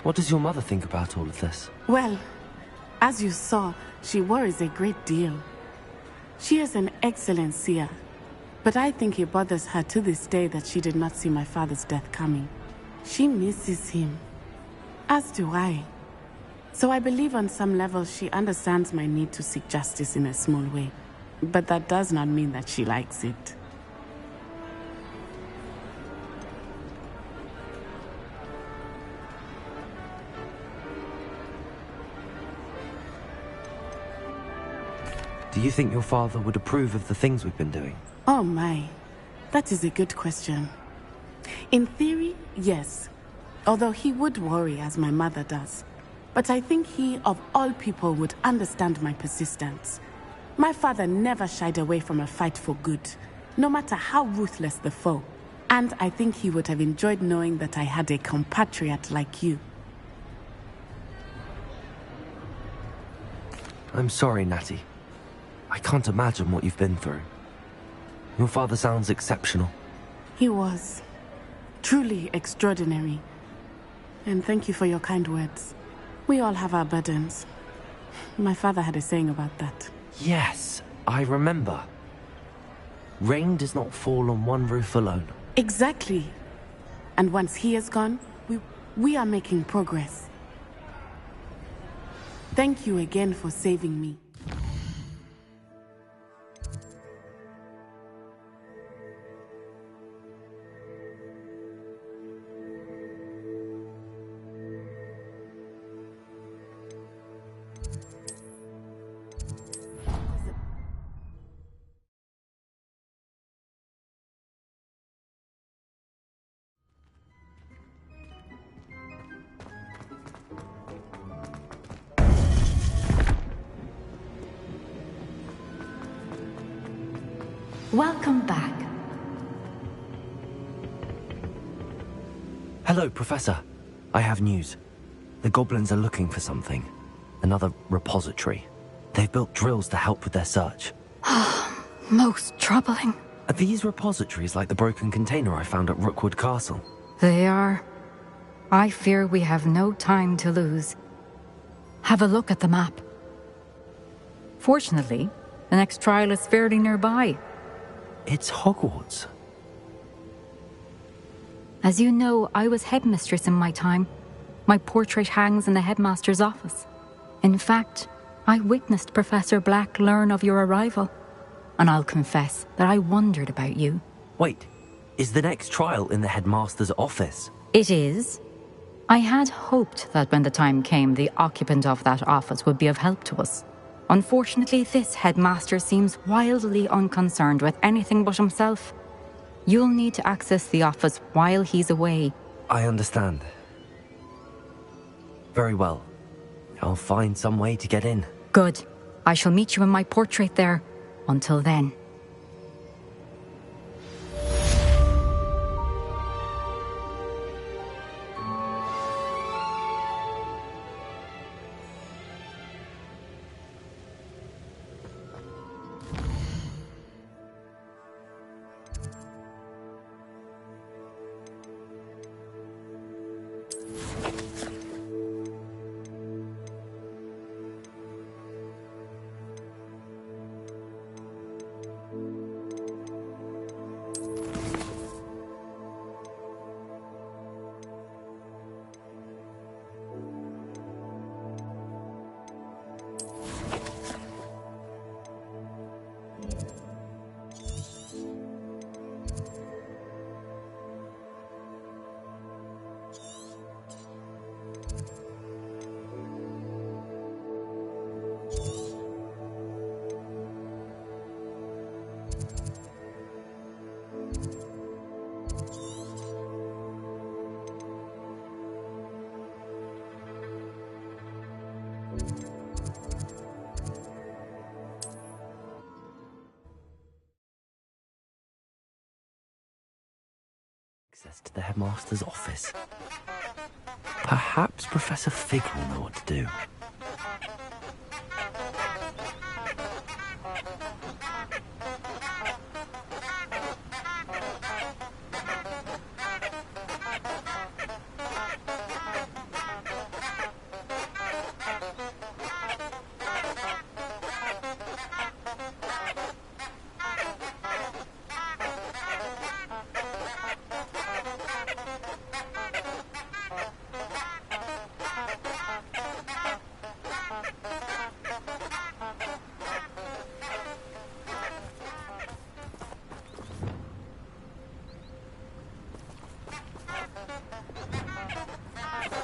What does your mother think about all of this? Well, as you saw, she worries a great deal. She is an excellent seer, but I think it bothers her to this day that she did not see my father's death coming. She misses him, as do I. So I believe on some level she understands my need to seek justice in a small way. But that does not mean that she likes it. Do you think your father would approve of the things we've been doing? Oh my, that is a good question. In theory, yes. Although he would worry as my mother does. But I think he, of all people, would understand my persistence. My father never shied away from a fight for good, no matter how ruthless the foe. And I think he would have enjoyed knowing that I had a compatriot like you. I'm sorry, Natty. I can't imagine what you've been through. Your father sounds exceptional. He was. Truly extraordinary. And thank you for your kind words. We all have our burdens. My father had a saying about that. Yes, I remember. Rain does not fall on one roof alone. Exactly. And once he is gone, we are making progress. Thank you again for saving me. Welcome back. Hello, Professor. I have news. The goblins are looking for something. Another repository. They've built drills to help with their search. Most troubling. Are these repositories like the broken container I found at Rookwood Castle? They are. I fear we have no time to lose. Have a look at the map. Fortunately, the next trial is fairly nearby. It's Hogwarts. As you know, I was headmistress in my time. My portrait hangs in the headmaster's office. In fact, I witnessed Professor Black learn of your arrival. And I'll confess that I wondered about you. Wait, is the next trial in the headmaster's office? It is. I had hoped that when the time came, the occupant of that office would be of help to us. Unfortunately, this headmaster seems wildly unconcerned with anything but himself. You'll need to access the office while he's away. I understand. Very well. I'll find some way to get in. Good. I shall meet you in my portrait there. Until then. Access to the headmaster's office. Perhaps Professor Fig will know what to do.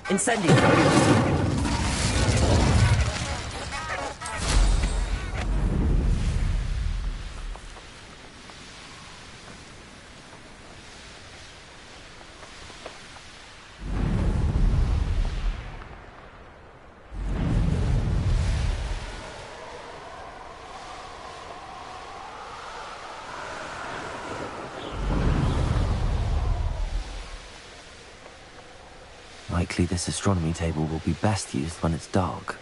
Incendio! Likely this astronomy table will be best used when it's dark.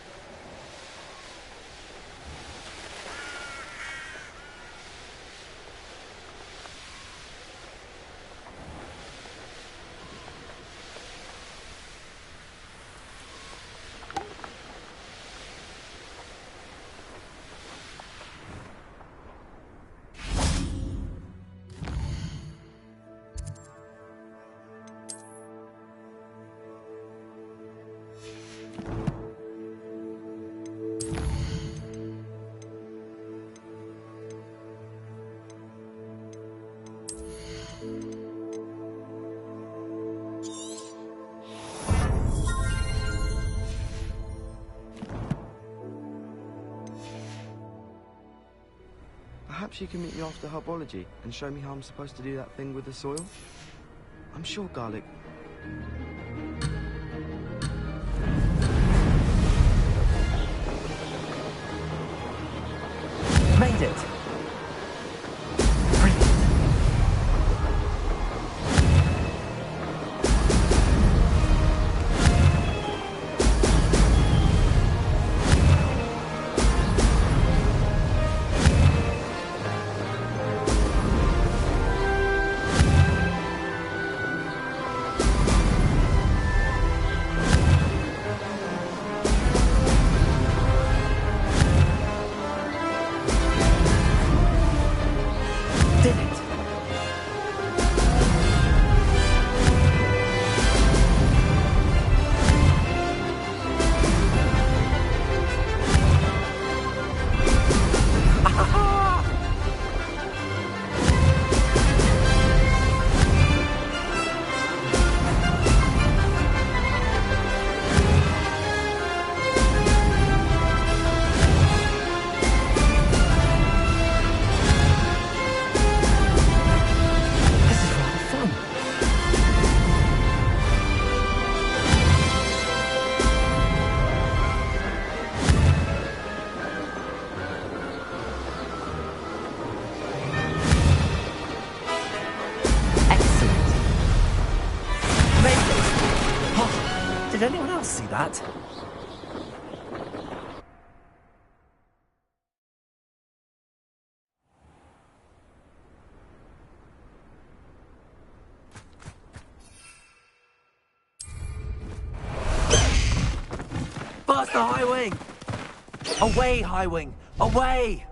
Perhaps you can meet me after herbology and show me how I'm supposed to do that thing with the soil? I'm sure garlic... Made it! Did anyone else see that? Faster, High Wing! Away, High Wing! Away!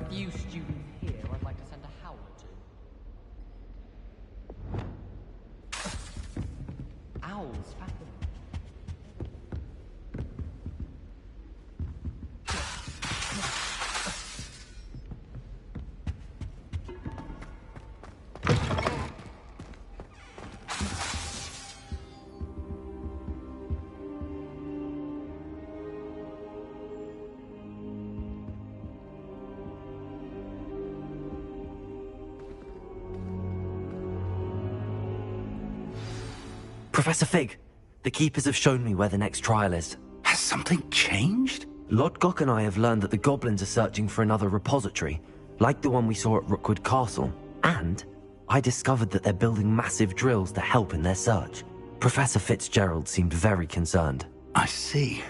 Few students here I'd like to send a howler to. Owls, fathom. Professor Fig, the Keepers have shown me where the next trial is. Has something changed? Lord Gok and I have learned that the goblins are searching for another repository, like the one we saw at Rookwood Castle. And I discovered that they're building massive drills to help in their search. Professor Fitzgerald seemed very concerned. I see.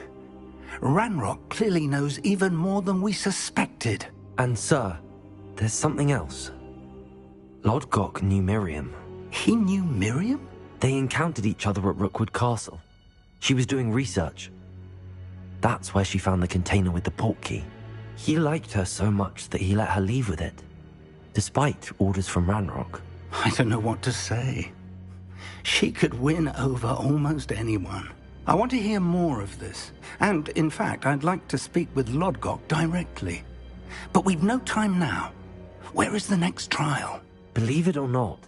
Ranrock clearly knows even more than we suspected. And sir, there's something else. Lodgok knew Miriam. He knew Miriam? They encountered each other at Rookwood Castle. She was doing research. That's where she found the container with the portkey. He liked her so much that he let her leave with it, despite orders from Ranrock. I don't know what to say. She could win over almost anyone. I want to hear more of this. And, in fact, I'd like to speak with Lodgok directly. But we've no time now. Where is the next trial? Believe it or not,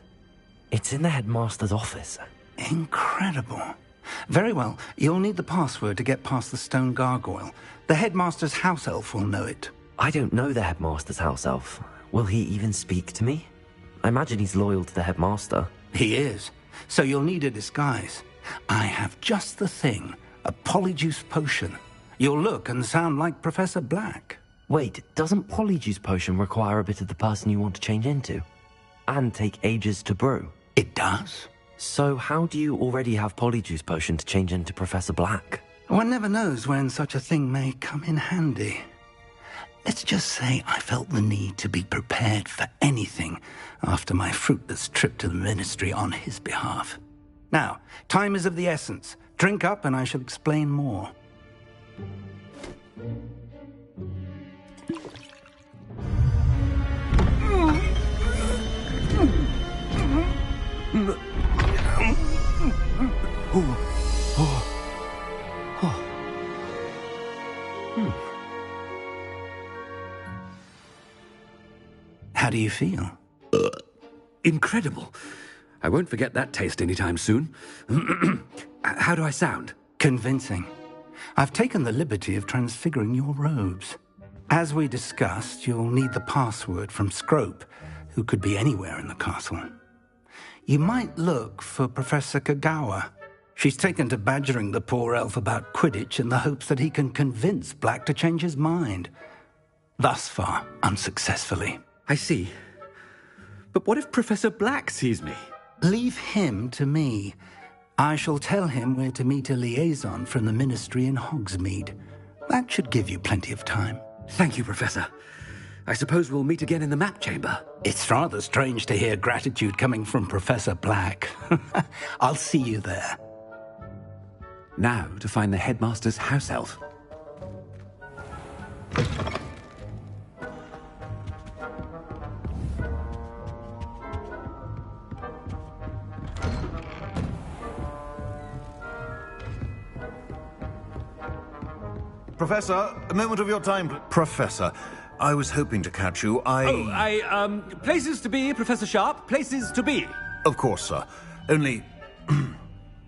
it's in the headmaster's office. Incredible. Very well. You'll need the password to get past the stone gargoyle. The headmaster's house elf will know it. I don't know the headmaster's house elf. Will he even speak to me? I imagine he's loyal to the headmaster. He is. So you'll need a disguise. I have just the thing. A polyjuice potion. You'll look and sound like Professor Black. Wait, doesn't polyjuice potion require a bit of the person you want to change into? And take ages to brew? It does. So how do you already have polyjuice potion to change into Professor Black? One never knows when such a thing may come in handy. Let's just say I felt the need to be prepared for anything after my fruitless trip to the Ministry on his behalf. Now, time is of the essence. Drink up and I shall explain more. How do you feel? Incredible. I won't forget that taste anytime soon. How do I sound? Convincing. I've taken the liberty of transfiguring your robes. As we discussed, you'll need the password from Scrope, who could be anywhere in the castle. You might look for Professor Kagawa. She's taken to badgering the poor elf about Quidditch in the hopes that he can convince Black to change his mind. Thus far, unsuccessfully. I see. But what if Professor Black sees me? Leave him to me. I shall tell him where to meet a liaison from the Ministry in Hogsmeade. That should give you plenty of time. Thank you, Professor. I suppose we'll meet again in the map chamber. It's rather strange to hear gratitude coming from Professor Black. I'll see you there. Now to find the headmaster's house elf. Professor, a moment of your time. Professor, I was hoping to catch you. Places to be, Professor Sharp. Places to be. Of course, sir. Only,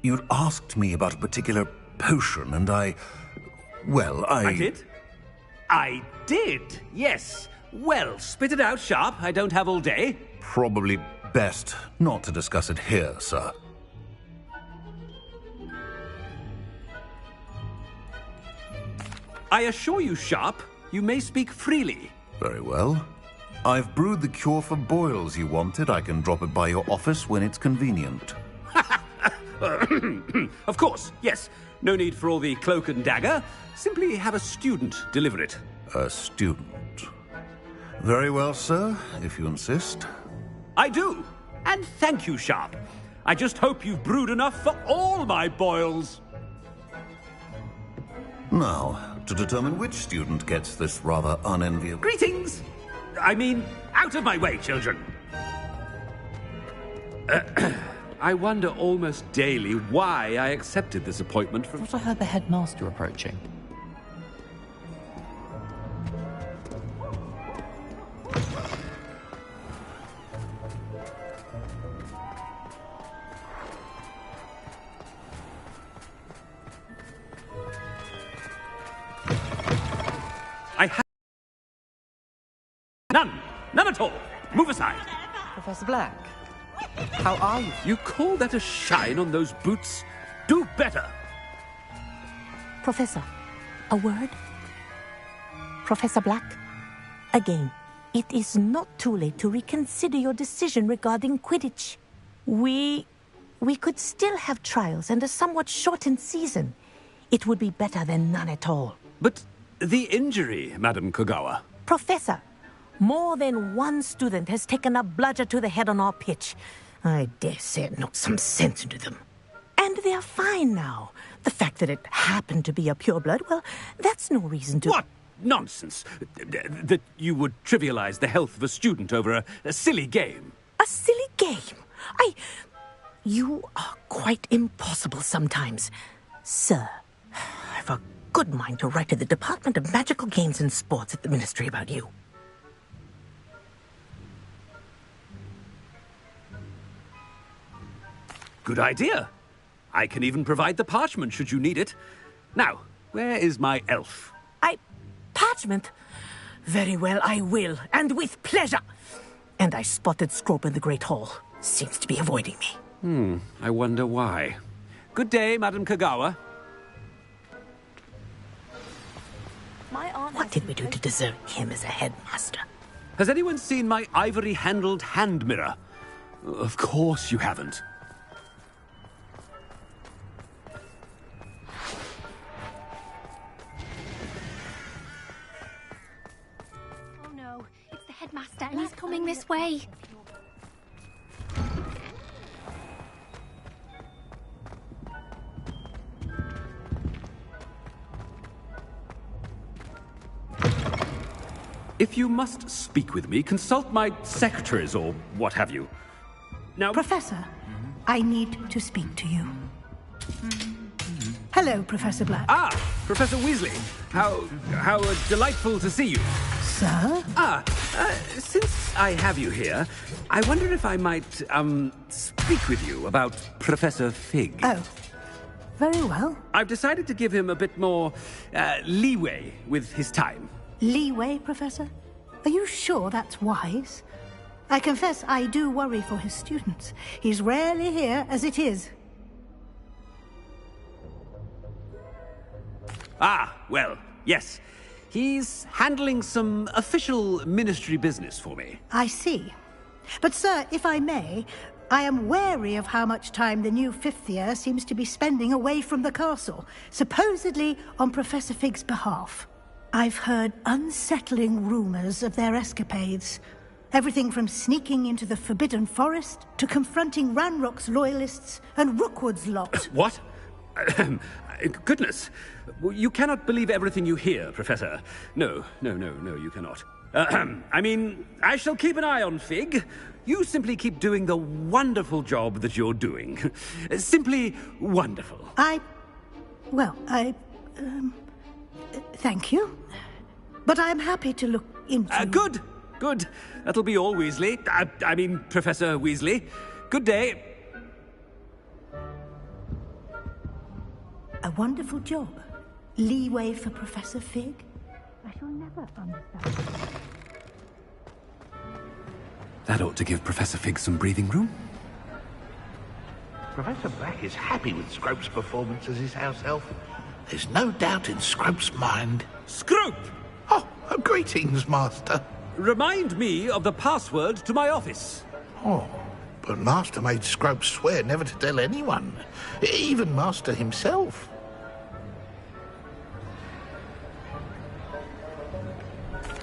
you'd asked me about a particular potion, and I did? I did, yes. Well, spit it out, Sharp. I don't have all day. Probably best not to discuss it here, sir. I assure you, Sharp, you may speak freely. Very well. I've brewed the cure for boils you wanted. I can drop it by your office when it's convenient. Of course, yes. No need for all the cloak and dagger. Simply have a student deliver it. A student. Very well, sir, if you insist. I do. And thank you, Sharp. I just hope you've brewed enough for all my boils. Now, to determine which student gets this rather unenviable... Greetings! I mean, out of my way, children. I wonder almost daily why I accepted this appointment from... I thought I heard the headmaster approaching. I have... None! None at all! Move aside! Professor Black, how are you? You call that a shine on those boots? Do better! Professor, a word? Professor Black, again. It is not too late to reconsider your decision regarding Quidditch. We could still have trials and a somewhat shortened season. It would be better than none at all. But the injury, Madam Kogawa. Professor, more than one student has taken a bludger to the head on our pitch. I dare say it knocked some sense into them. And they're fine now. The fact that it happened to be a pureblood, well, that's no reason to... What nonsense! That you would trivialize the health of a student over a silly game. A silly game? You are quite impossible sometimes. Sir, I've a good mind to write to the Department of Magical Games and Sports at the Ministry about you. Good idea. I can even provide the parchment should you need it. Now, where is my elf? Parchment? Very well, I will, and with pleasure. And I spotted Scrope in the Great Hall. Seems to be avoiding me. I wonder why. Good day, Madam Kogawa. What did we do to deserve him as a headmaster? Has anyone seen my ivory-handled hand mirror? Of course you haven't. Oh no, it's the headmaster and he's coming this way. If you must speak with me, consult my secretaries or what have you. Now... Professor, I need to speak to you. Hello, Professor Black. Ah, Professor Weasley. How delightful to see you. Sir? Since I have you here, I wonder if I might, speak with you about Professor Fig. Oh, very well. I've decided to give him a bit more, leeway with his time. Leeway, Professor? Are you sure that's wise? I confess I do worry for his students. He's rarely here as it is. Ah, well, yes. He's handling some official ministry business for me. I see. But, sir, if I may, I am wary of how much time the new fifth year seems to be spending away from the castle, supposedly on Professor Fig's behalf. I've heard unsettling rumors of their escapades. Everything from sneaking into the Forbidden Forest to confronting Ranrock's loyalists and Rookwood's lot. What? Goodness. You cannot believe everything you hear, Professor. No, you cannot. I mean, I shall keep an eye on Fig. You simply keep doing the wonderful job that you're doing. Simply wonderful. Thank you. But I'm happy to look into... Good. That'll be all, Weasley. I mean, Professor Weasley. Good day. A wonderful job. Leeway for Professor Fig? I shall never understand. That ought to give Professor Fig some breathing room. Professor Black is happy with Scrope's performance as his house elf. There's no doubt in Scrope's mind. Scrope! Oh, greetings, Master. Remind me of the password to my office. Oh, but Master made Scrope swear never to tell anyone, even Master himself.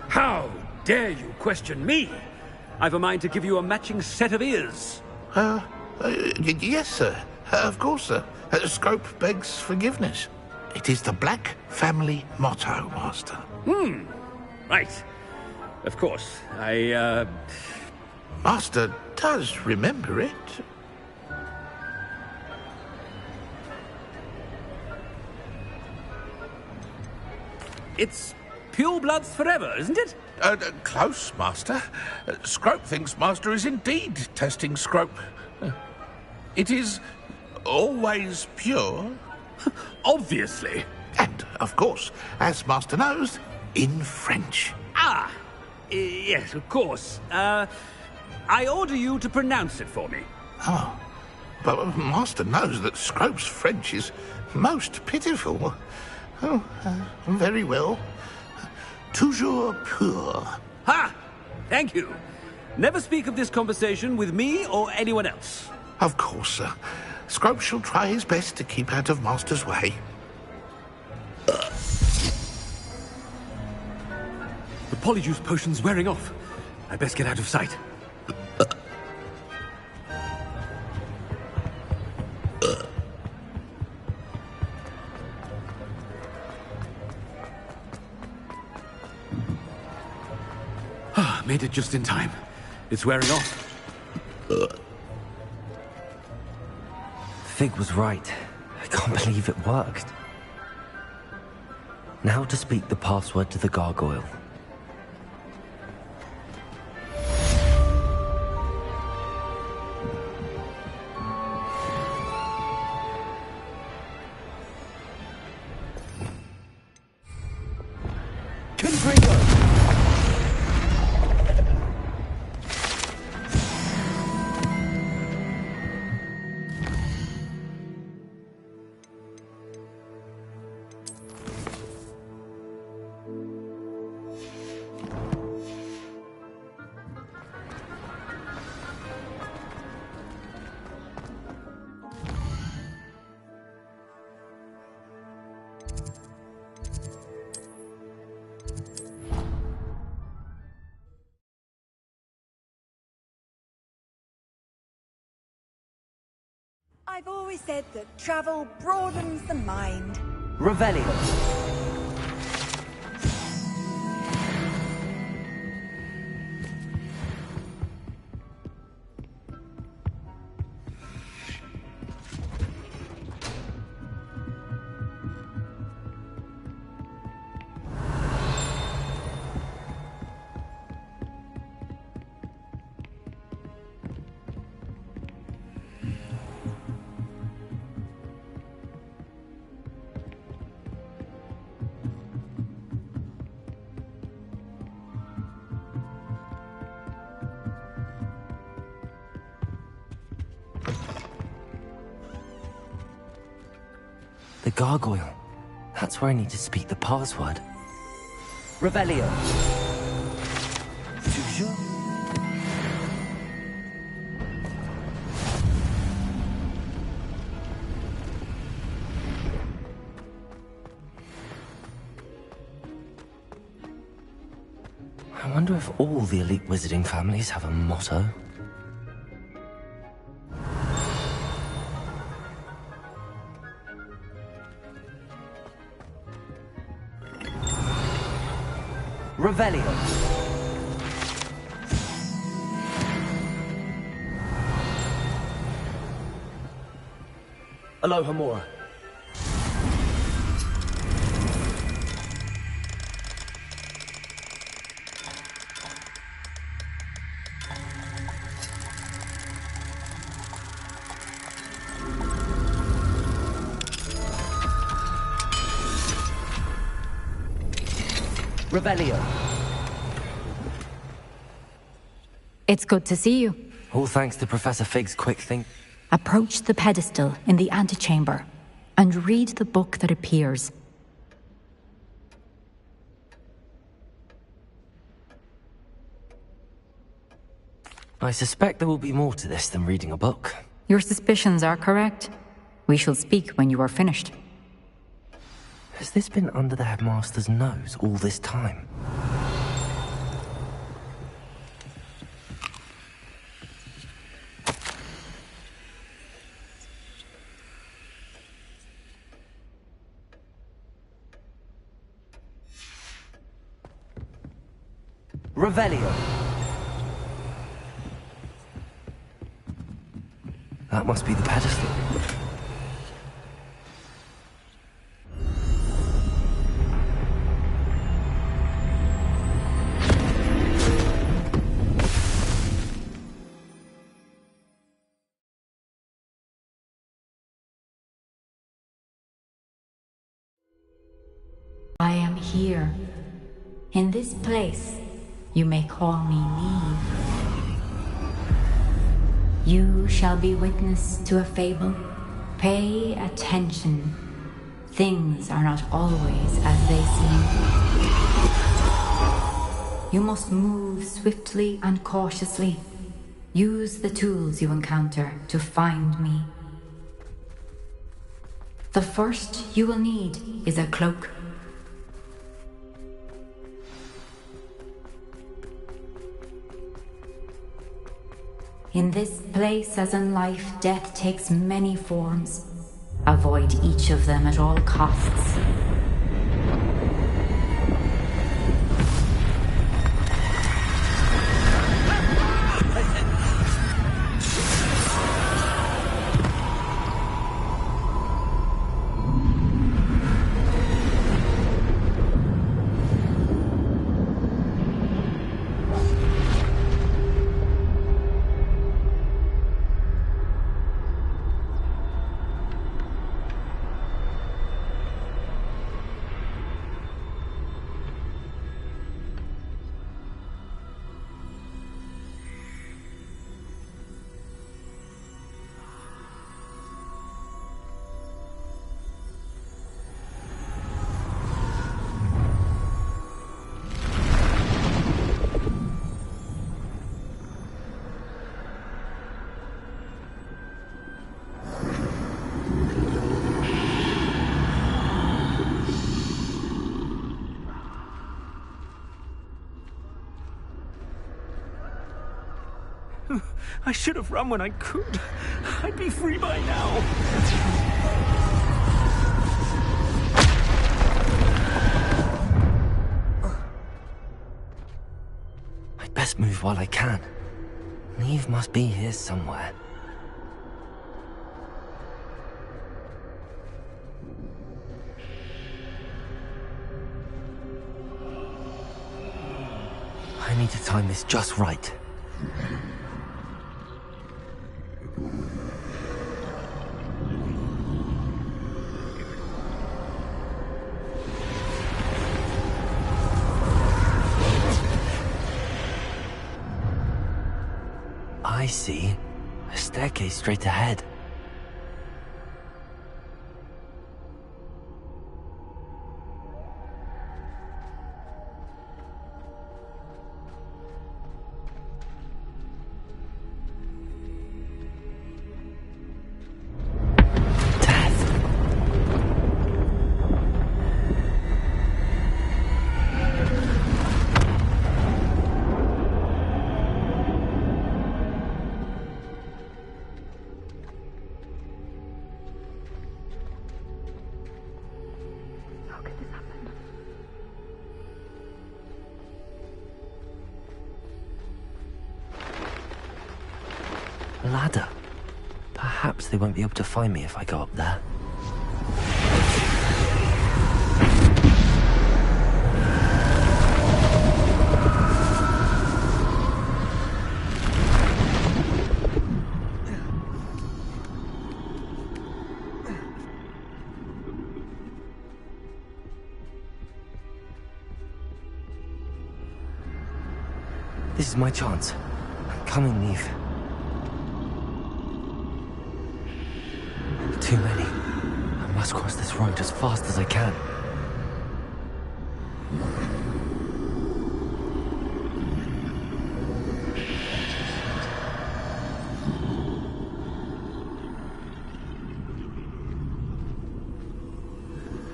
How dare you question me? I've a mind to give you a matching set of ears. Yes, sir. Of course, sir. Scrope begs forgiveness. It is the Black family motto, Master. Right. Of course. Master does remember it. It's purebloods forever, isn't it? Close, Master. Scrope thinks Master is indeed testing Scrope. It is always pure. Obviously. And, of course, as Master knows, in French. Yes, of course. I order you to pronounce it for me. Oh, but Master knows that Scrope's French is most pitiful. Oh, very well. Toujours pur. Ha! Thank you. Never speak of this conversation with me or anyone else. Of course, sir. Scrope shall try his best to keep out of Master's way. The polyjuice potion's wearing off. I best get out of sight. Made it just in time. It's wearing off. Fig was right. I can't believe it worked. Now to speak the password to the gargoyle. I've always said that travel broadens the mind. Revelio. The gargoyle. That's where I need to speak the password. Revelio. Toujours. I wonder if all the elite wizarding families have a motto. Revelio. Aloha Mora. Revelio. It's good to see you. All thanks to Professor Fig's quick think. Approach the pedestal in the antechamber and read the book that appears. I suspect there will be more to this than reading a book. Your suspicions are correct. We shall speak when you are finished. Has this been under the headmaster's nose all this time? Revelio. That must be the pedestal. I am here. In this place, you may call me Neve. You shall be witness to a fable. Pay attention. Things are not always as they seem. You must move swiftly and cautiously. Use the tools you encounter to find me. The first you will need is a cloak. In this place, as in life, death takes many forms. Avoid each of them at all costs. I should have run when I could. I'd be free by now. I'd best move while I can. Neve must be here somewhere. I need to time this just right. I see. A staircase straight ahead. Ladder. Perhaps they won't be able to find me if I go up there. This is my chance. I'm coming, Neve. Too many. I must cross this road as fast as I can.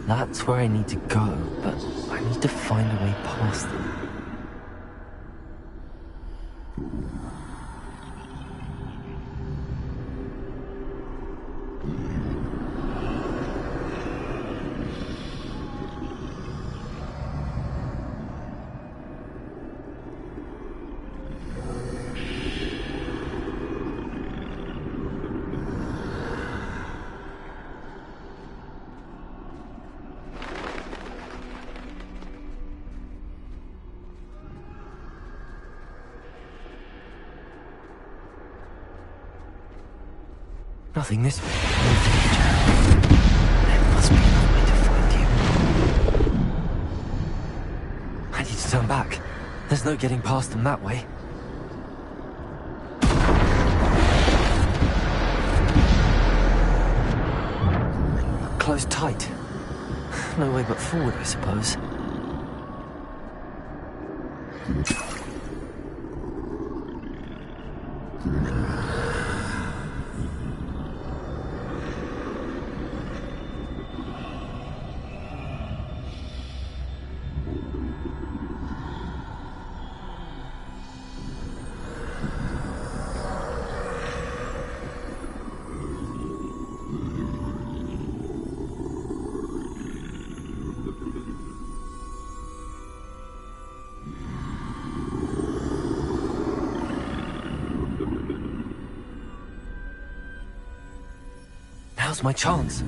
That's where I need to go, but I need to find a way past them. Nothing this way. There must be another way to find you. I need to turn back. There's no getting past them that way. Closed tight. No way but forward, I suppose. Now's my chance.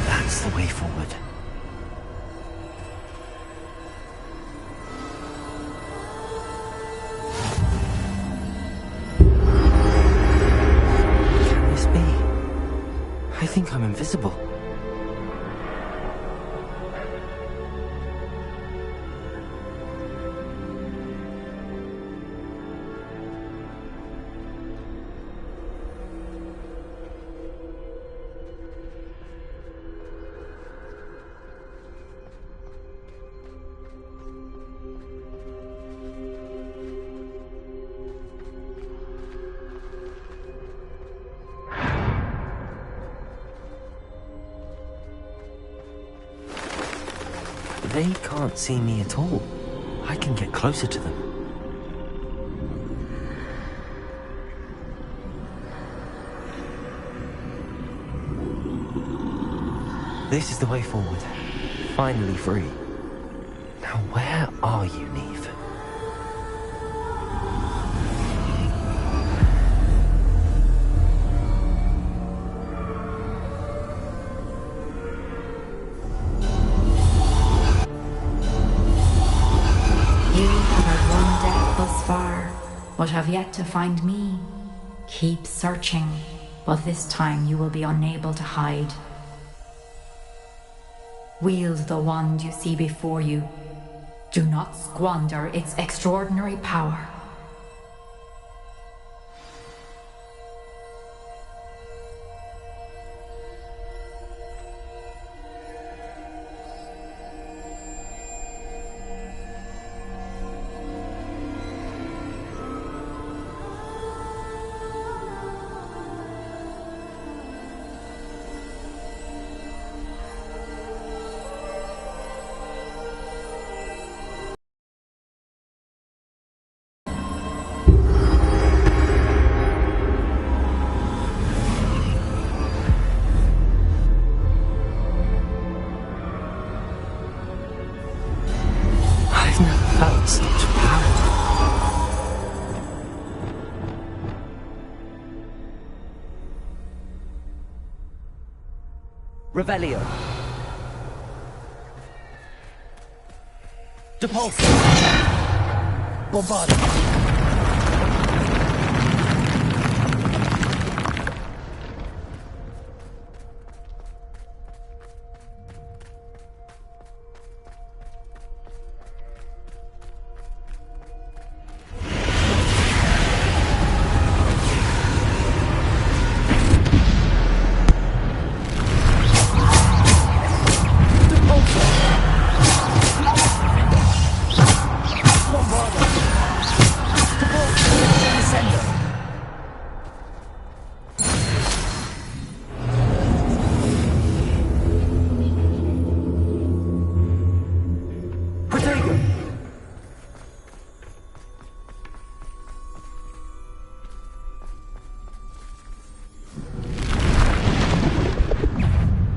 That's the way forward. I think I'm invisible. They can't see me at all. I can get closer to them. This is the way forward. Finally free. Now where are you, Neve? But have yet to find me. Keep searching, but this time you will be unable to hide. Wield the wand you see before you. Do not squander its extraordinary power. I've never felt such power. Revelio. Depulso. Bombardment.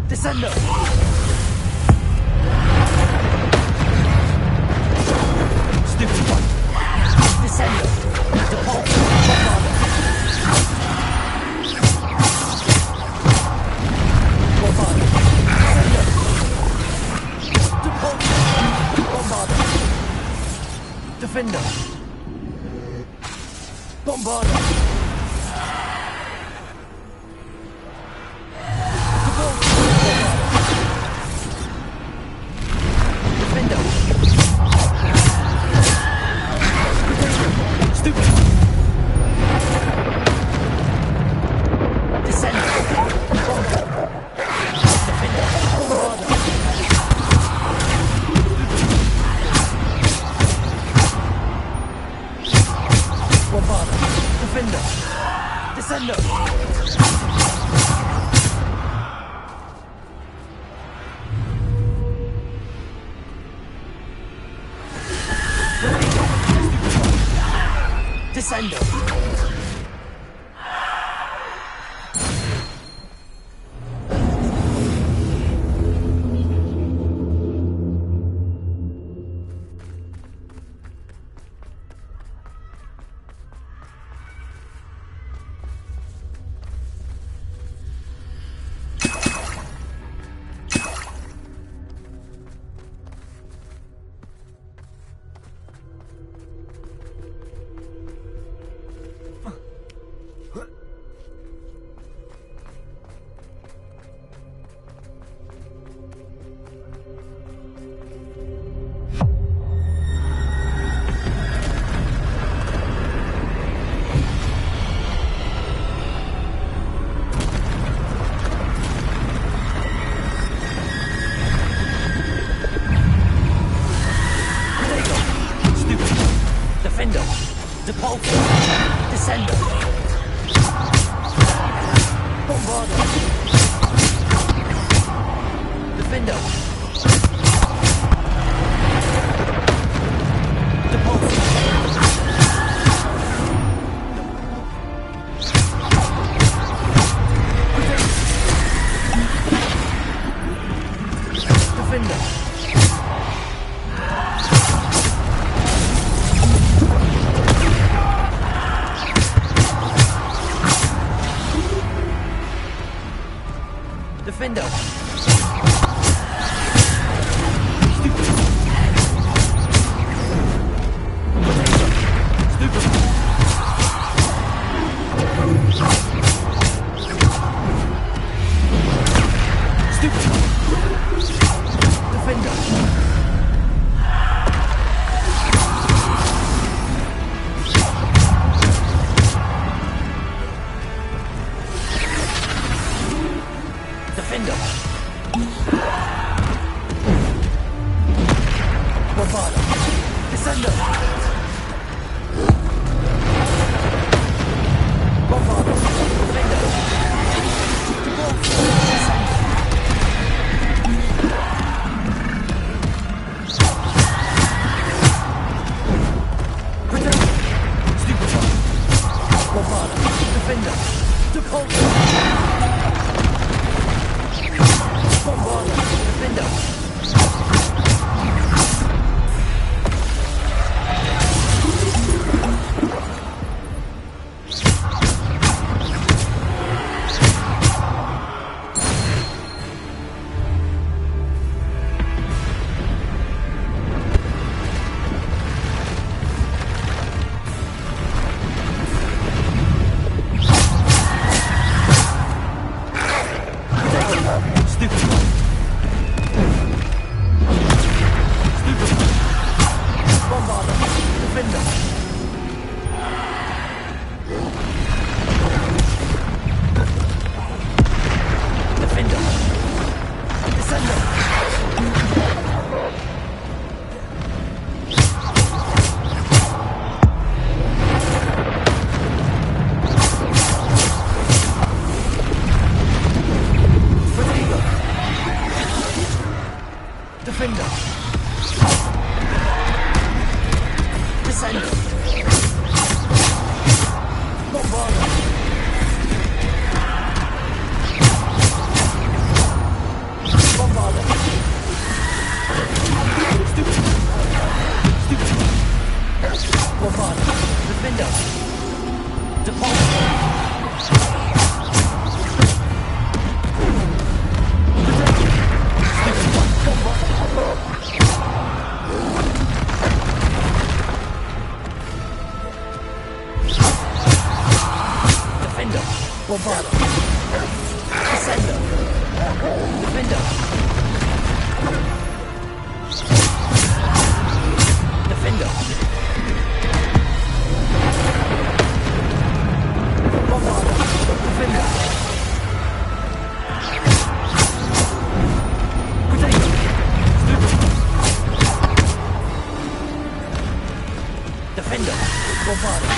Descendo! Stupid one! Descendo! Depulso! Bombarda! Descendo! Depulso! Bombarda! Defendo! Bombarda! Descendo! Defender! Bombarda!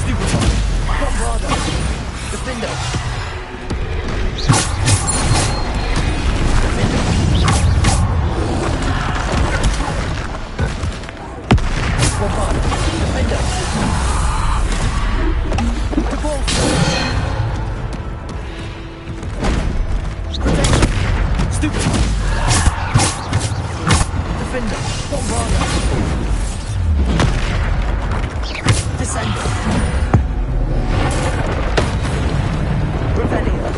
Stupefy! stupid! Defender, Bombarda! Descender! Revelio!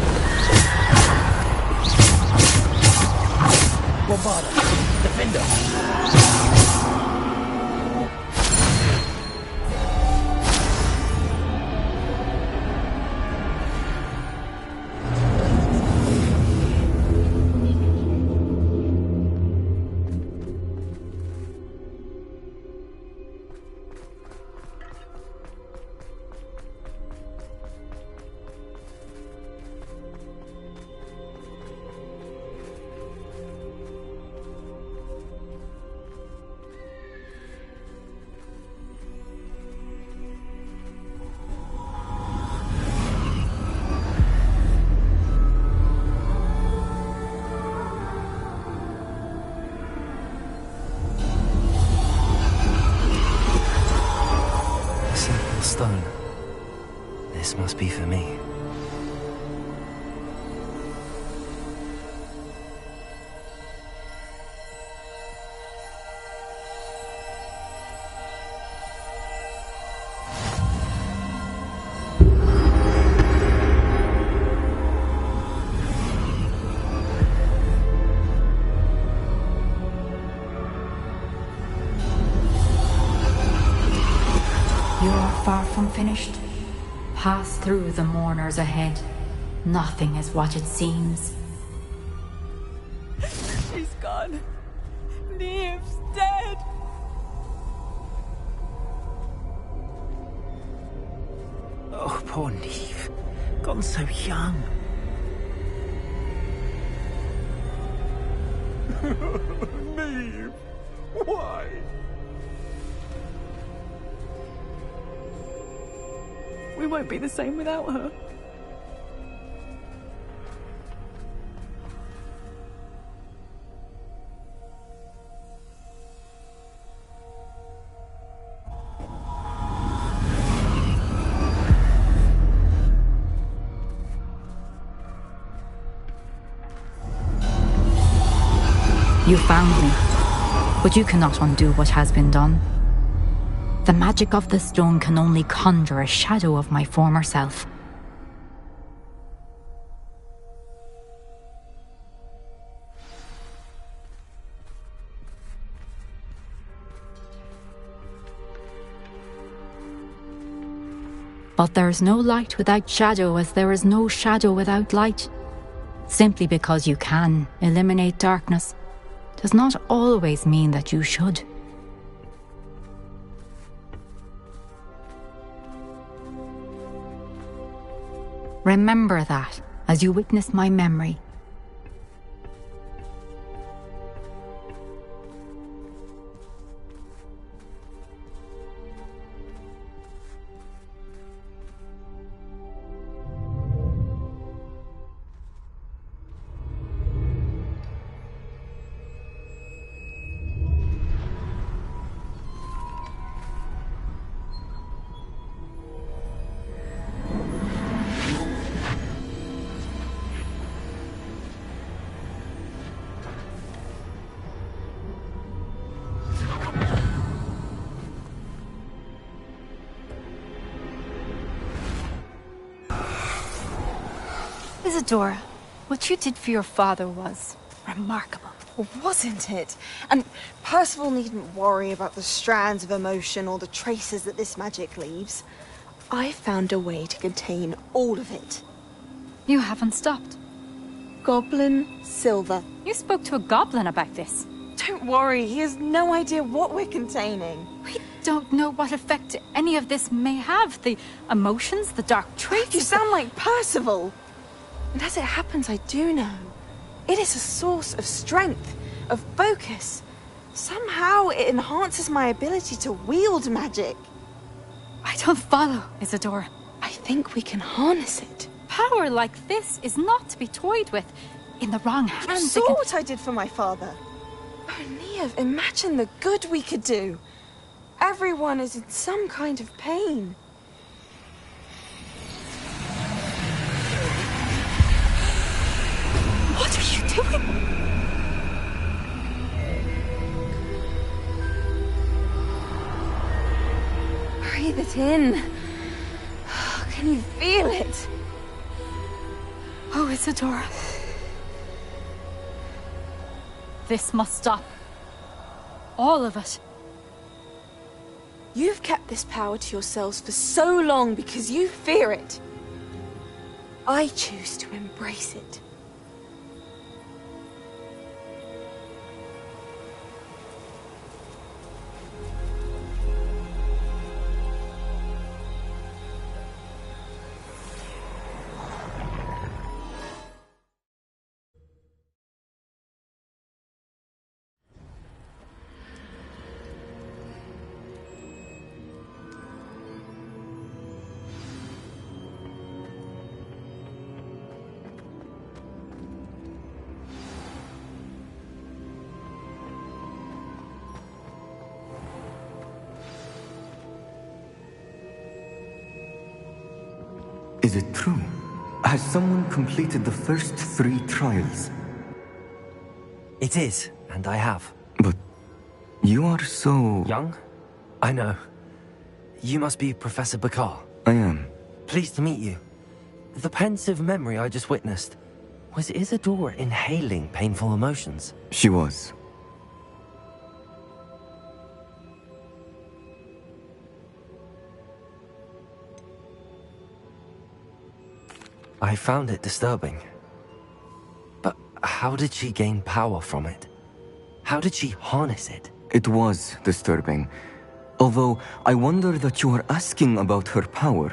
Bombarda! Defender! Stone. This must be for me. Far from finished. Pass through the mourners ahead. Nothing is what it seems. She's gone. Neve's dead. Oh, poor Neve. Gone so young. Neve! Why? We won't be the same without her. You found me, but you cannot undo what has been done. The magic of the stone can only conjure a shadow of my former self. But there is no light without shadow, as there is no shadow without light. Simply because you can eliminate darkness does not always mean that you should. Remember that as you witness my memory. Isadora, what you did for your father was remarkable. Wasn't it? And Percival needn't worry about the strands of emotion or the traces that this magic leaves. I found a way to contain all of it. You haven't stopped. Goblin Silver. You spoke to a goblin about this. Don't worry, he has no idea what we're containing. We don't know what effect any of this may have. The emotions, the dark traits. You sound like Percival. And as it happens, I do know. It is a source of strength, of focus. Somehow it enhances my ability to wield magic. I don't follow, Isadora. I think we can harness it. Power like this is not to be toyed with. In the wrong hands, You saw what I did for my father. Oh, Neve, imagine the good we could do. Everyone is in some kind of pain. What are you doing? breathe it in. Can you feel it? Oh, Isadora. This must stop. All of it. You've kept this power to yourselves for so long because you fear it. I choose to embrace it. Is it true? Has someone completed the first 3 trials? It is, and I have. But you are so... young? I know. You must be Professor Bakar. I am. Pleased to meet you. The pensive memory I just witnessed, was Isadora inhaling painful emotions? She was. I found it disturbing. But how did she gain power from it? How did she harness it? It was disturbing. Although, I wonder that you are asking about her power.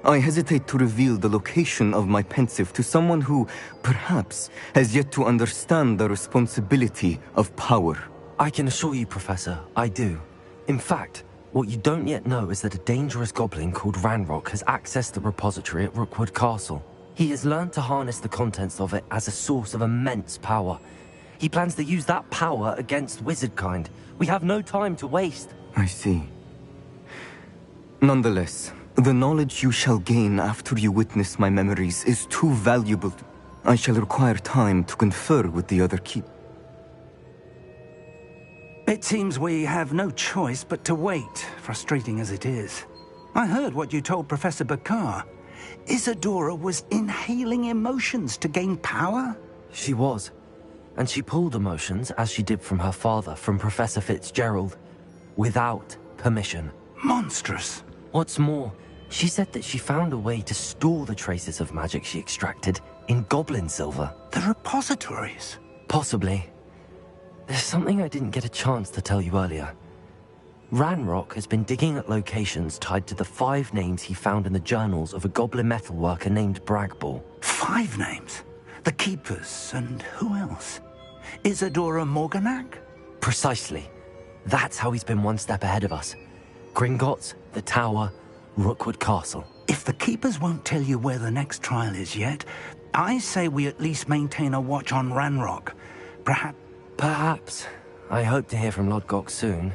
I hesitate to reveal the location of my pensive to someone who, perhaps, has yet to understand the responsibility of power. I can assure you, Professor, I do. In fact, what you don't yet know is that a dangerous goblin called Ranrock has accessed the repository at Rookwood Castle. He has learned to harness the contents of it as a source of immense power. He plans to use that power against wizardkind. We have no time to waste. I see. Nonetheless, the knowledge you shall gain after you witness my memories is too valuable. I shall require time to confer with the other keep. It seems we have no choice but to wait, frustrating as it is. I heard what you told Professor Bakar. Isadora was inhaling emotions to gain power? She was. And she pulled emotions, as she did from her father, from Professor Fitzgerald, without permission. Monstrous. What's more, she said that she found a way to store the traces of magic she extracted in goblin silver. The repositories? Possibly. There's something I didn't get a chance to tell you earlier. Ranrock has been digging at locations tied to the 5 names he found in the journals of a goblin metalworker named Bragball. 5 names? The Keepers, and who else? Isadora Morganac? Precisely. That's how he's been one step ahead of us. Gringotts, the Tower, Rookwood Castle. If the Keepers won't tell you where the next trial is yet, I say we at least maintain a watch on Ranrock. Perhaps. I hope to hear from Lodgok soon.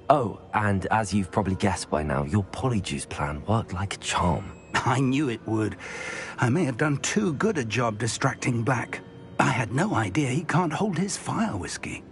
Oh, and as you've probably guessed by now, your Polyjuice plan worked like a charm. I knew it would. I may have done too good a job distracting Black. I had no idea he can't hold his fire whiskey.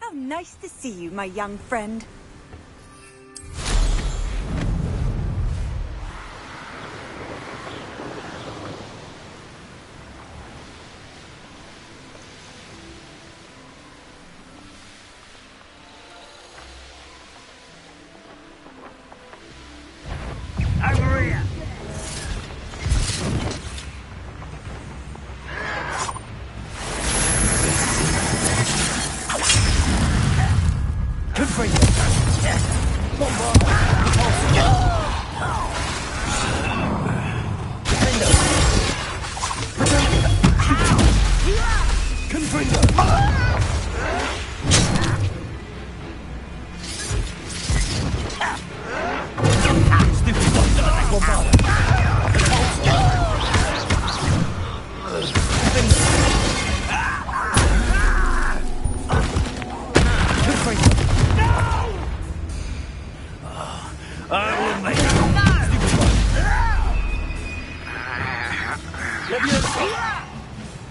How nice to see you, my young friend. Over here!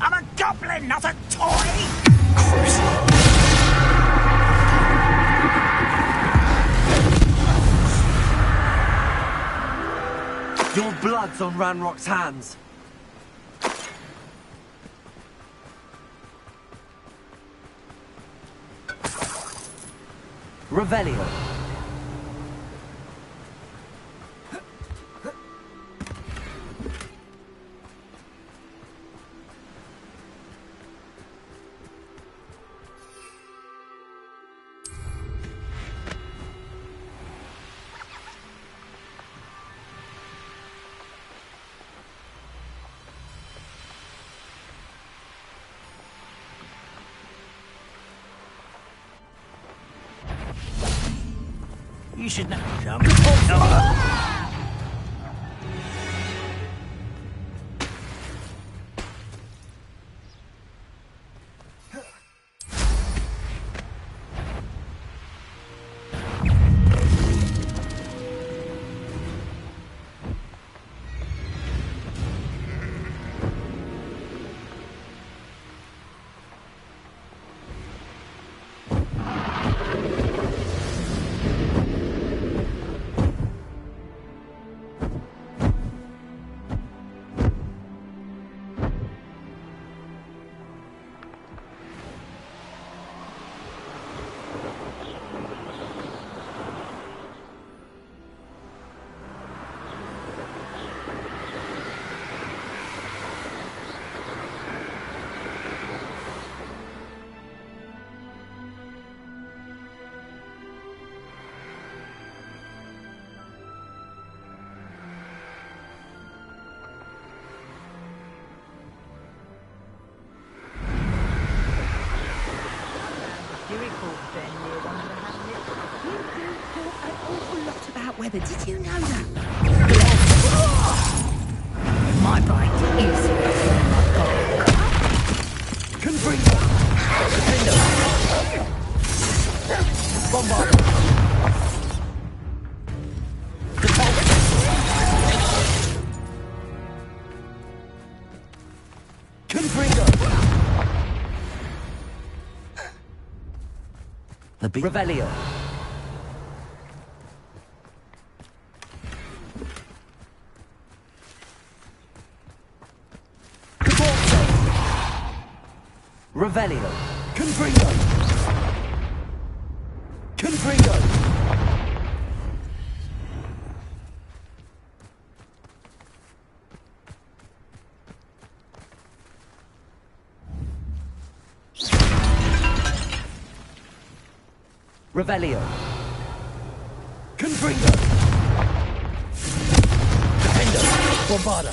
I'm a goblin, not a toy! Your blood's on Ranrock's hands. Revelio. You should know, chum. Weather. Did you know that? My bite is Confringo! Bombard! Confringo! The beat. Revelio. Revelio. Confringo! Confringo! Revelio. Confringo! Defender! Bombarda!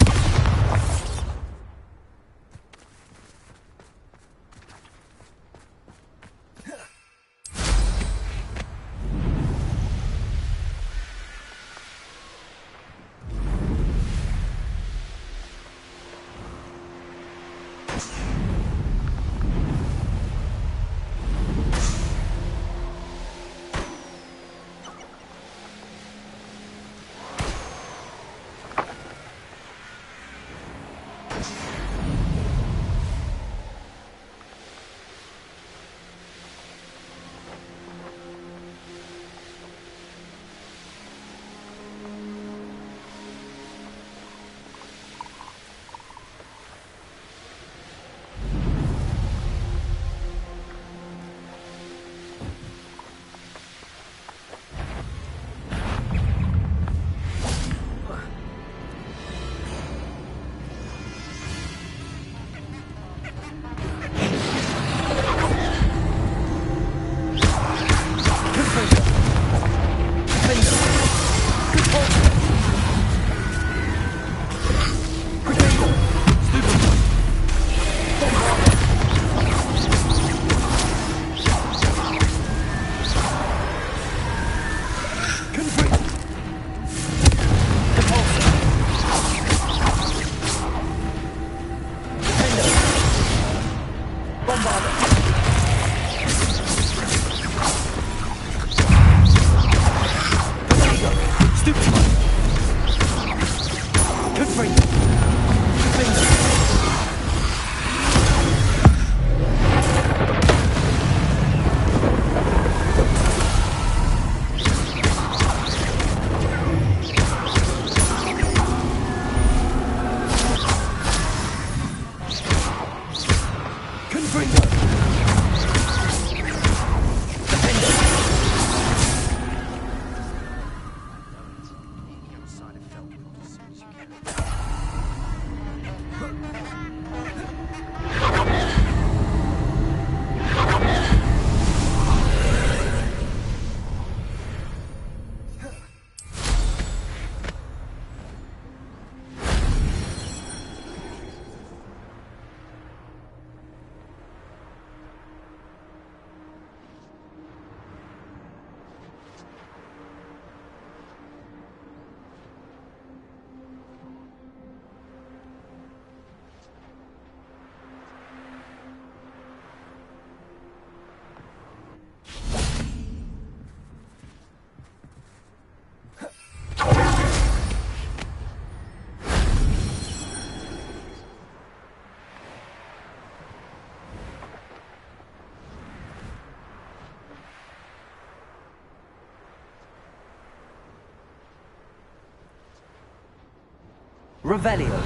Revelio.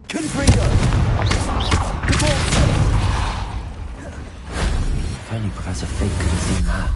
Confringo. If only Professor Fig could have seen that.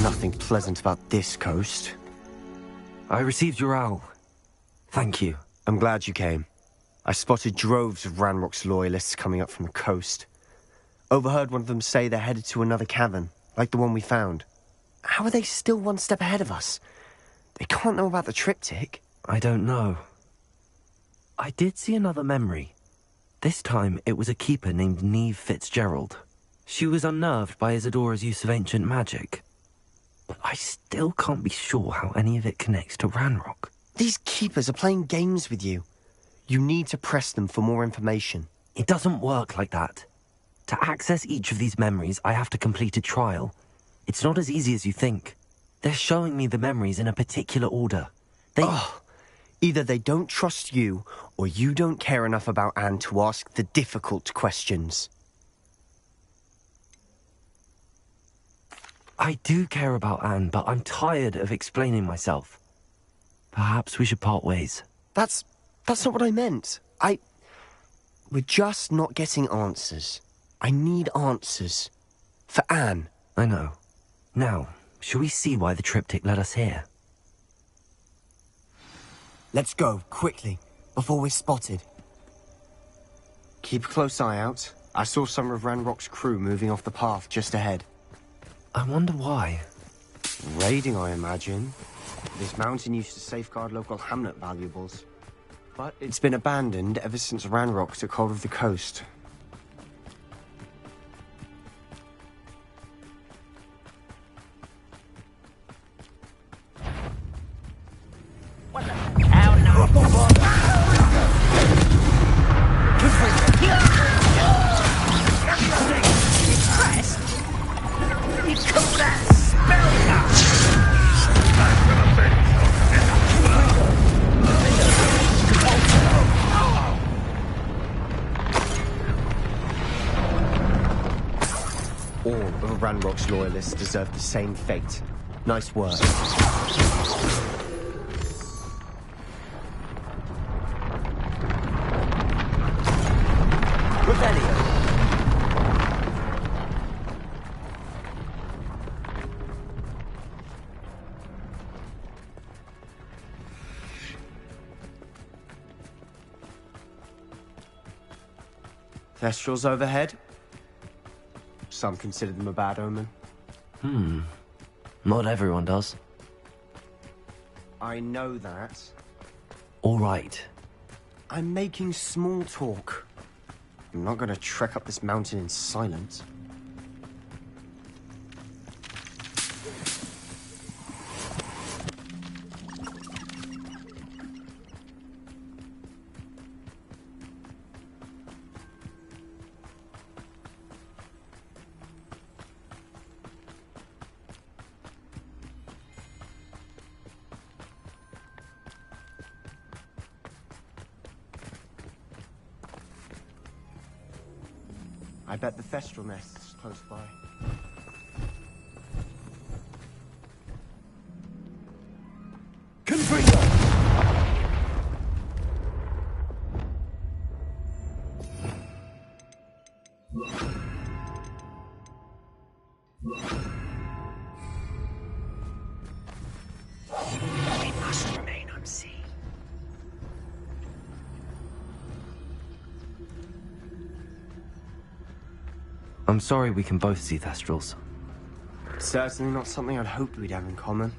Nothing pleasant about this coast. I received your owl. Thank you. I'm glad you came. I spotted droves of Ranrock's loyalists coming up from the coast. Overheard one of them say they're headed to another cavern, like the one we found. How are they still one step ahead of us? They can't know about the triptych. I don't know. I did see another memory. This time, it was a keeper named Neve Fitzgerald. She was unnerved by Isadora's use of ancient magic. But I still can't be sure how any of it connects to Ranrock. These keepers are playing games with you. You need to press them for more information. It doesn't work like that. To access each of these memories, I have to complete a trial. It's not as easy as you think. They're showing me the memories in a particular order. Either they don't trust you, or you don't care enough about Anne to ask the difficult questions. I do care about Anne, but I'm tired of explaining myself. Perhaps we should part ways. That's not what I meant. We're just not getting answers. I need answers. For Anne. I know. Now, shall we see why the triptych led us here? Let's go, quickly, before we're spotted. Keep a close eye out. I saw some of Ranrock's crew moving off the path just ahead. I wonder why. Raiding, I imagine. This mountain used to safeguard local hamlet valuables. But it's been abandoned ever since Ranrock took hold of the coast. Ranrock's loyalists deserve the same fate. Nice work. Rebellion! Thestrals overhead? Some consider them a bad omen. Not everyone does. I know that. All right. I'm making small talk. I'm not going to trek up this mountain in silence. I bet the Thestral nest is close by. Confringo! We must remain unseen. I'm sorry we can both see Thestrals. Certainly not something I'd hoped we'd have in common.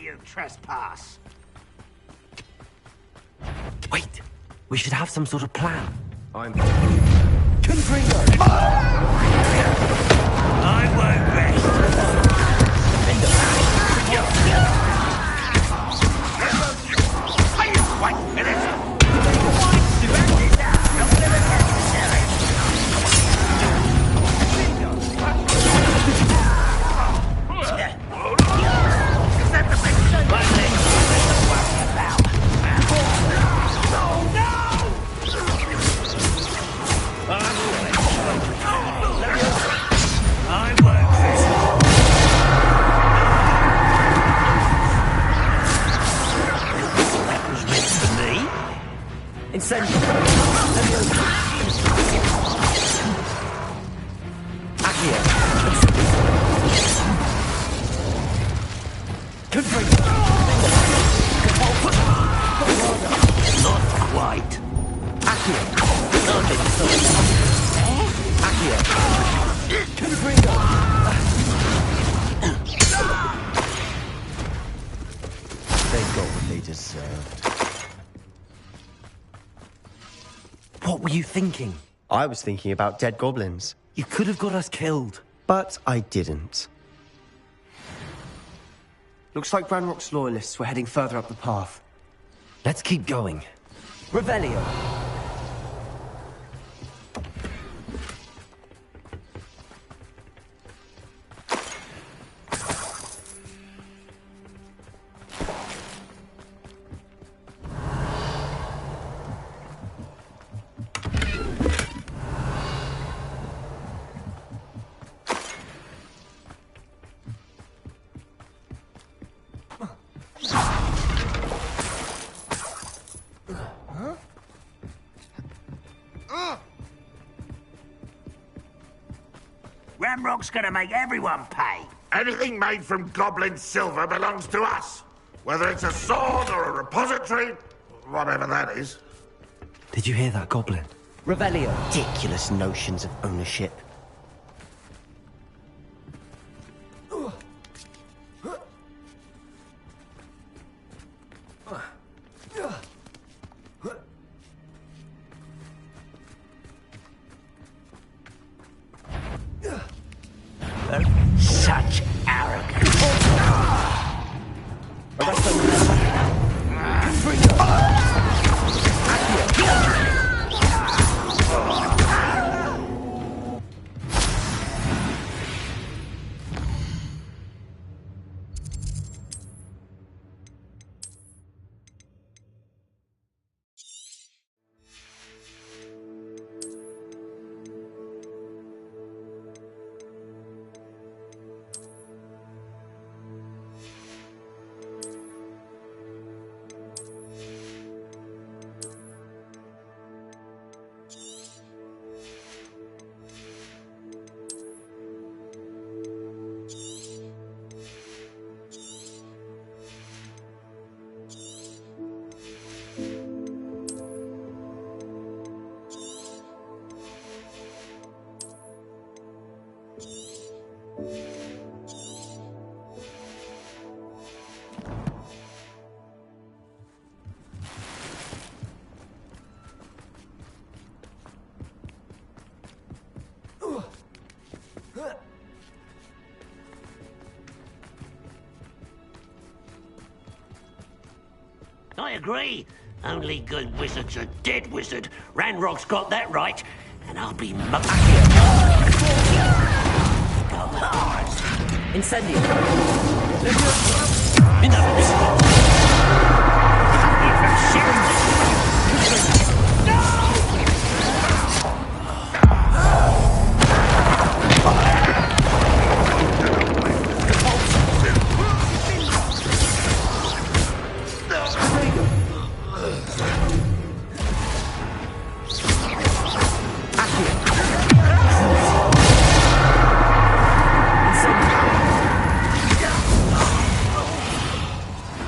You trespass. Wait, we should have some sort of plan. I'm... Confringo! I won't rest. What were you thinking? I was thinking about dead goblins. You could have got us killed. But I didn't. Looks like Ranrock's loyalists were heading further up the path. Let's keep going. Revelio. Ranrock's gonna make everyone pay. Anything made from goblin silver belongs to us. Whether it's a sword or a repository, whatever that is. Did you hear that, Goblin? Revelio. Ridiculous notions of ownership. Such arrogance. I agree. Only good wizard's a dead wizard. Ranrock's got that right, and I'll be Incendio.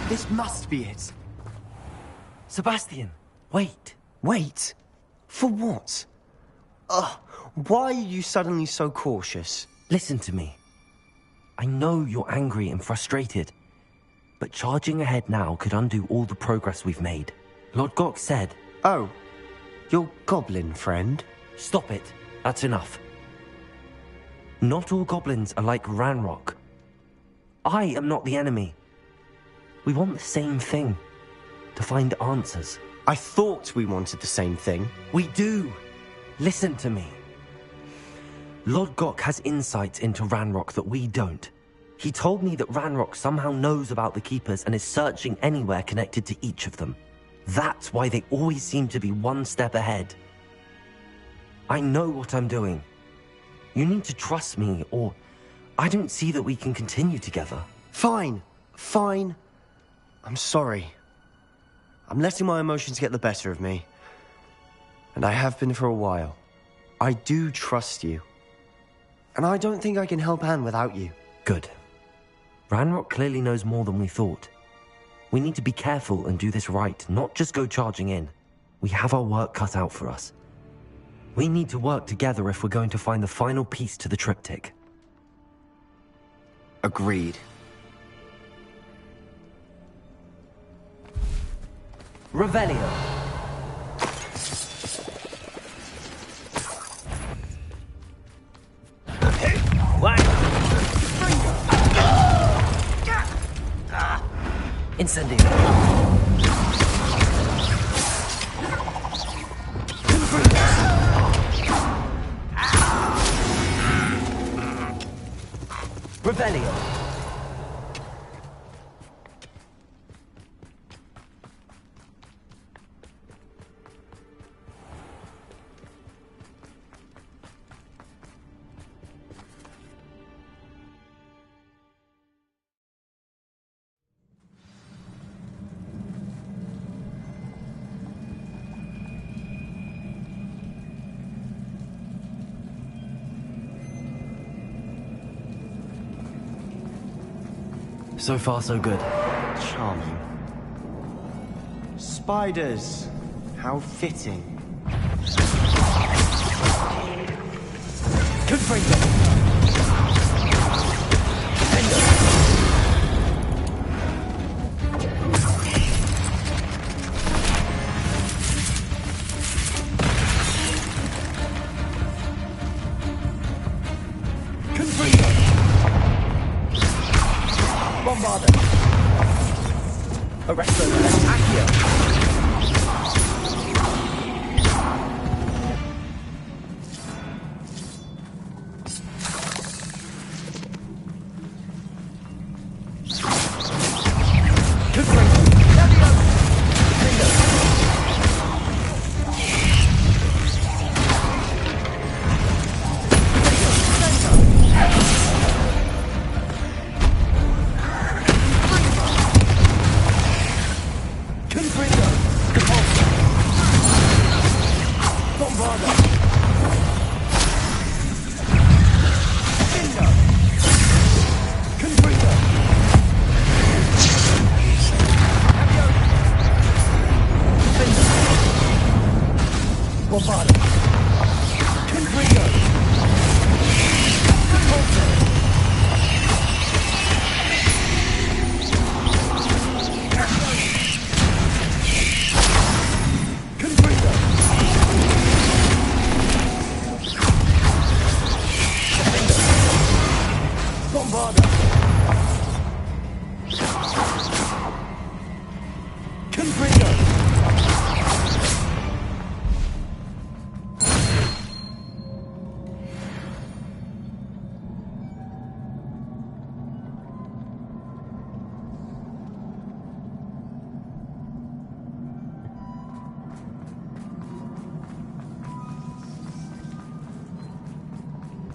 This must be it. Sebastian, wait. Wait? For what? Why are you suddenly so cautious? Listen to me. I know you're angry and frustrated, but charging ahead now could undo all the progress we've made. Lord Gok said... Oh, your goblin friend? Stop it. That's enough. Not all goblins are like Ranrock. I am not the enemy. We want the same thing. To find answers. I thought we wanted the same thing. We do. Listen to me. Lord Gok has insights into Ranrock that we don't. He told me that Ranrock somehow knows about the Keepers and is searching anywhere connected to each of them. That's why they always seem to be one step ahead. I know what I'm doing. You need to trust me, or I don't see that we can continue together. Fine. Fine. I'm sorry. I'm letting my emotions get the better of me. And I have been for a while. I do trust you. And I don't think I can help Anne without you. Good. Ranrock clearly knows more than we thought. We need to be careful and do this right, not just go charging in. We have our work cut out for us. We need to work together if we're going to find the final piece to the triptych. Agreed. Revelio. Incendio. Revelio. So far, so good. Charming. Spiders. How fitting. Bombarder. Arresto, Accio.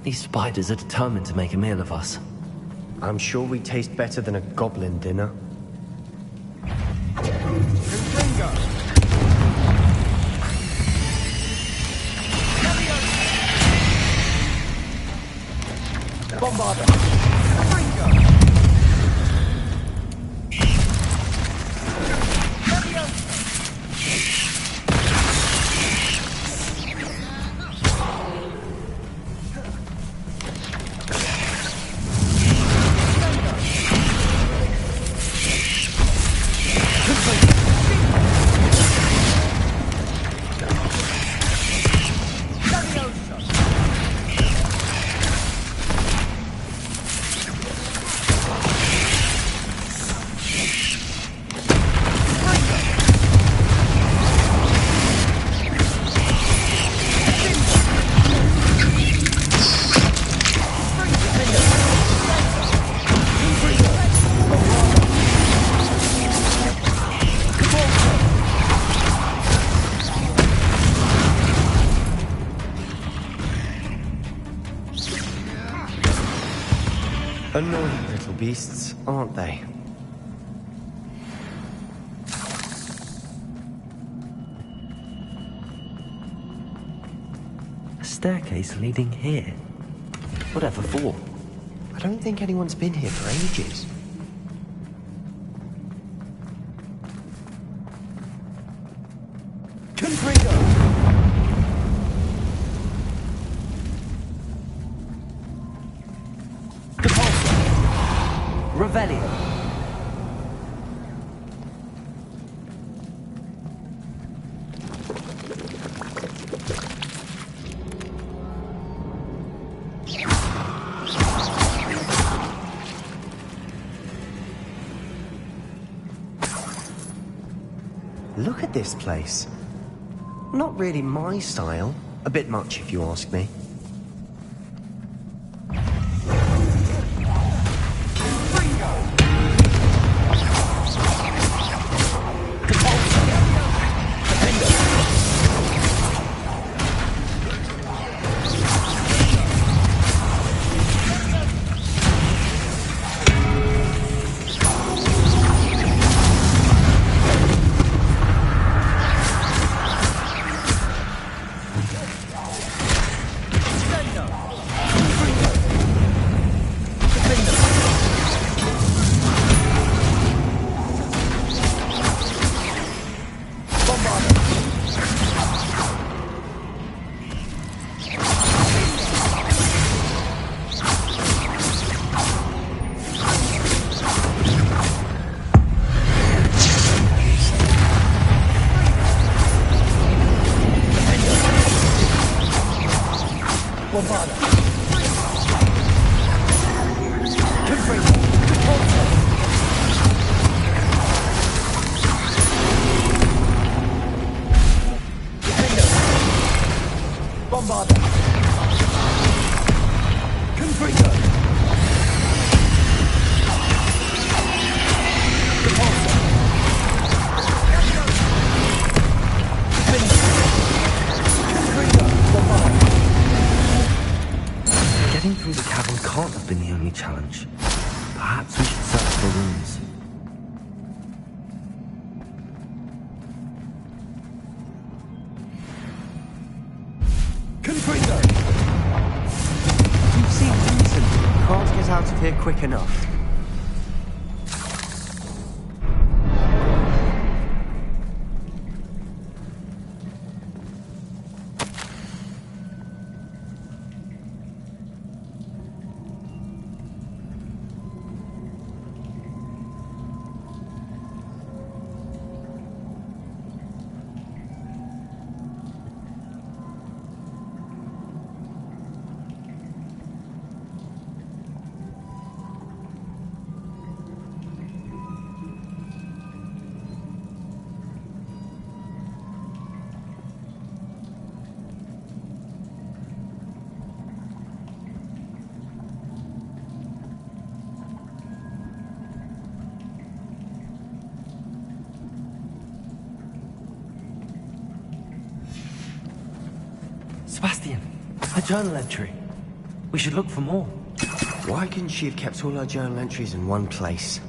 These spiders are determined to make a meal of us. I'm sure we taste better than a goblin dinner. Bombarder. Annoying little beasts, aren't they? A staircase leading here? Whatever for? I don't think anyone's been here for ages. Revelio. Look at this place. Not really my style. A bit much, if you ask me. Perhaps we should search for rooms. Confringo! You've seen Vincent. Can't get out of here quick enough. Sebastian, a journal entry. We should look for more. Why couldn't she have kept all her journal entries in one place?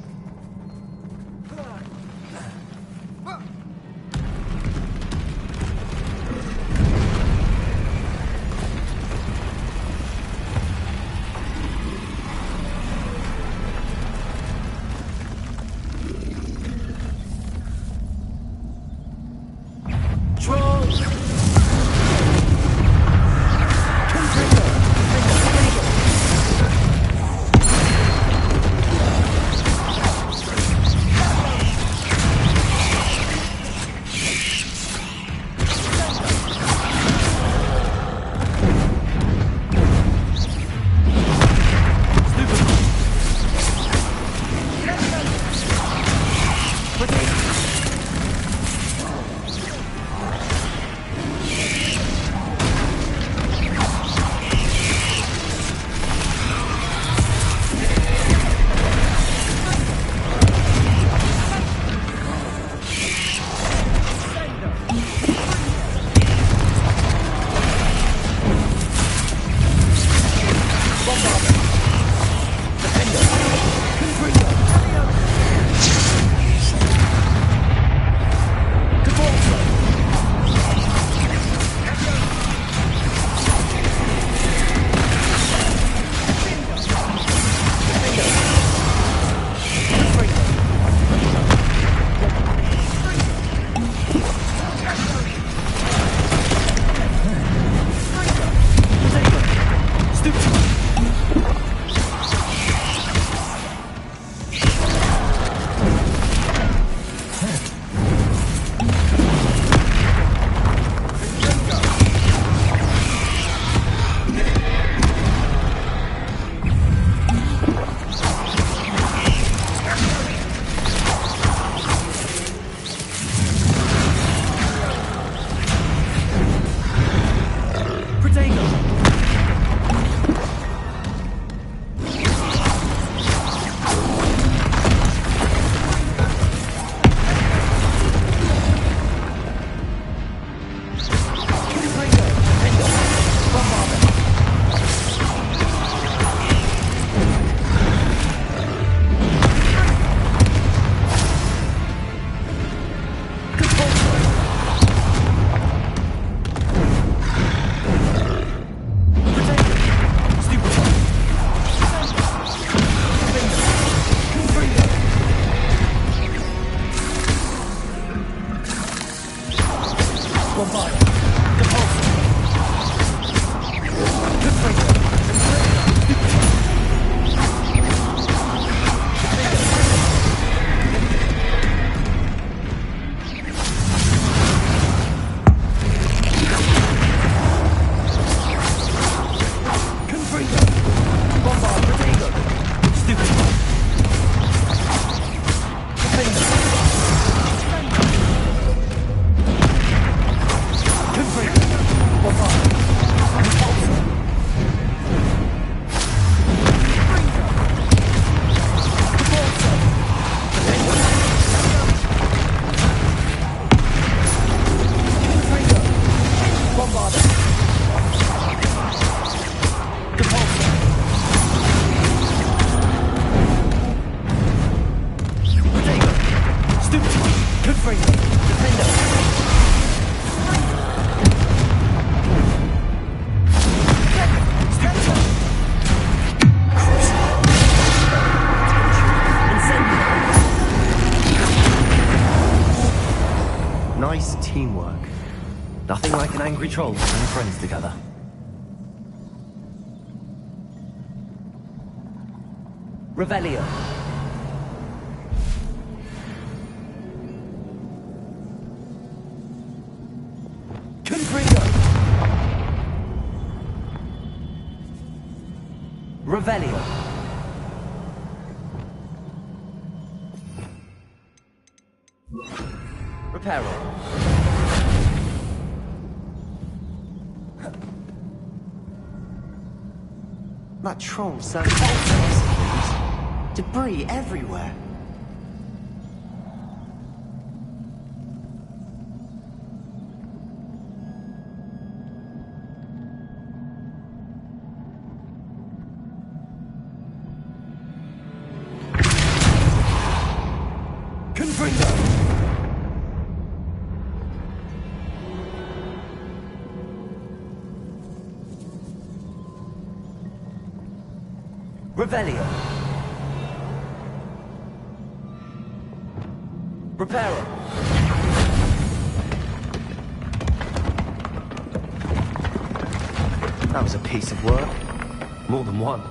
Confringo! Defender! Nice teamwork. Nothing like an angry troll putting friends together. Revelio. Confringo. Revelio. Reparo. That troll sounds things. Debris everywhere. Confringo. Revelio. Reparo. That was a piece of work. More than one.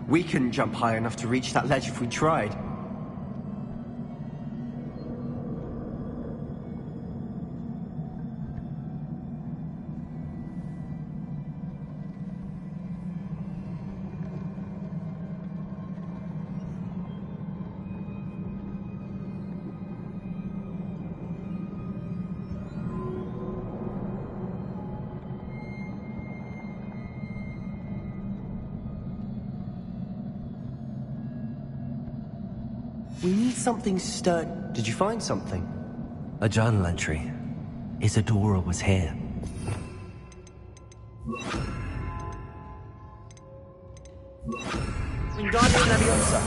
We couldn't jump high enough to reach that ledge if we tried. We need something sturdy. Did you find something? A journal entry. Isadora was here. Wingardium Leviosa.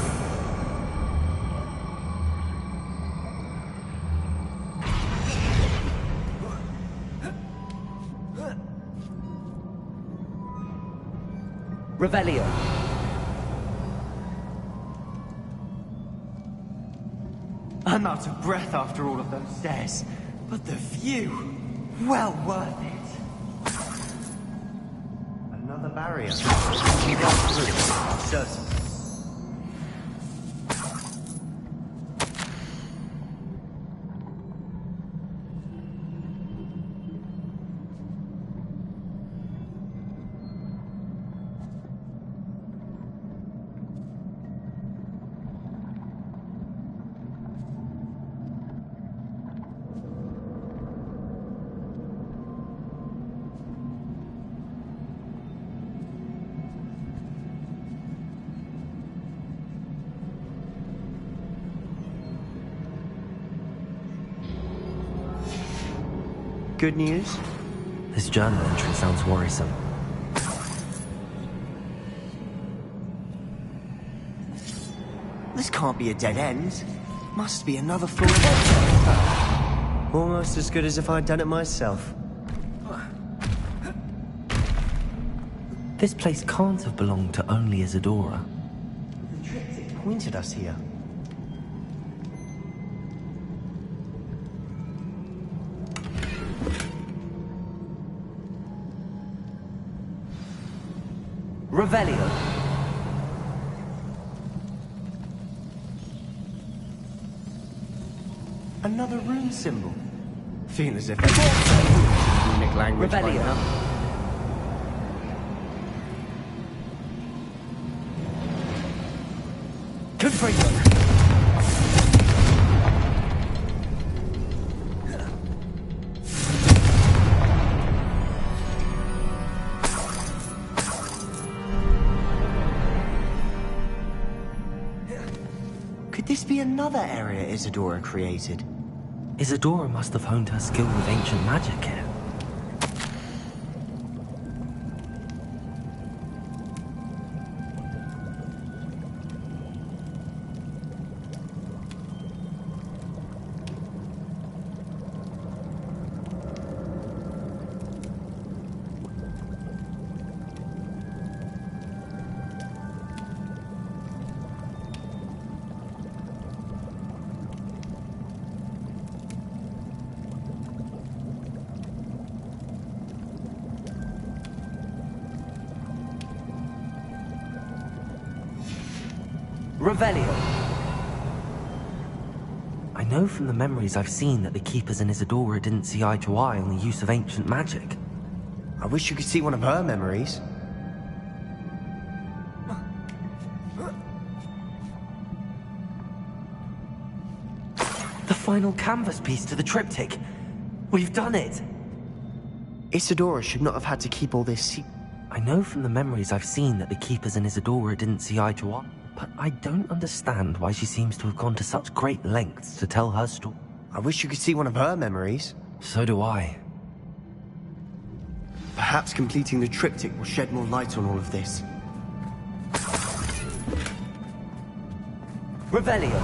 Revelio. I'm out of breath after all of those stairs, but the view, well worth it. Another barrier. We got through, certainly. Good news? This journal entry sounds worrisome. This can't be a dead end. Must be another floor. Almost as good as if I'd done it myself. This place can't have belonged to only Isadora. The triptych pointed us here. Revelio. Another rune symbol. Feel as if I unique language by Revelio. now. Confringo. this be another area Isadora created? Isadora must have honed her skill with ancient magic here. Revelio. I know from the memories I've seen that the Keepers and Isadora didn't see eye to eye on the use of ancient magic. I wish you could see one of her memories. The final canvas piece to the triptych. We've done it! Isadora should not have had to keep all this secret. I know from the memories I've seen that the Keepers and Isadora didn't see eye to eye, but I don't understand why she seems to have gone to such great lengths to tell her story. I wish you could see one of her memories. So do I. Perhaps completing the triptych will shed more light on all of this. Revelio.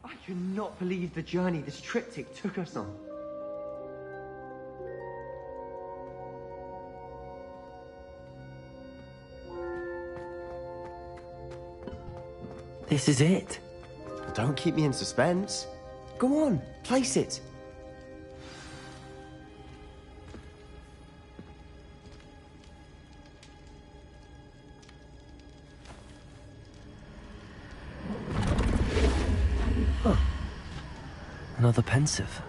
I cannot believe the journey this triptych took us on. This is it. Don't keep me in suspense. Go on, place it. Another pensive.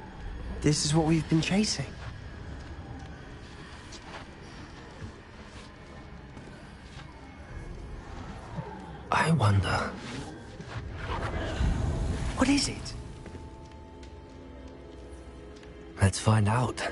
This is what we've been chasing. I wonder... What is it? Let's find out.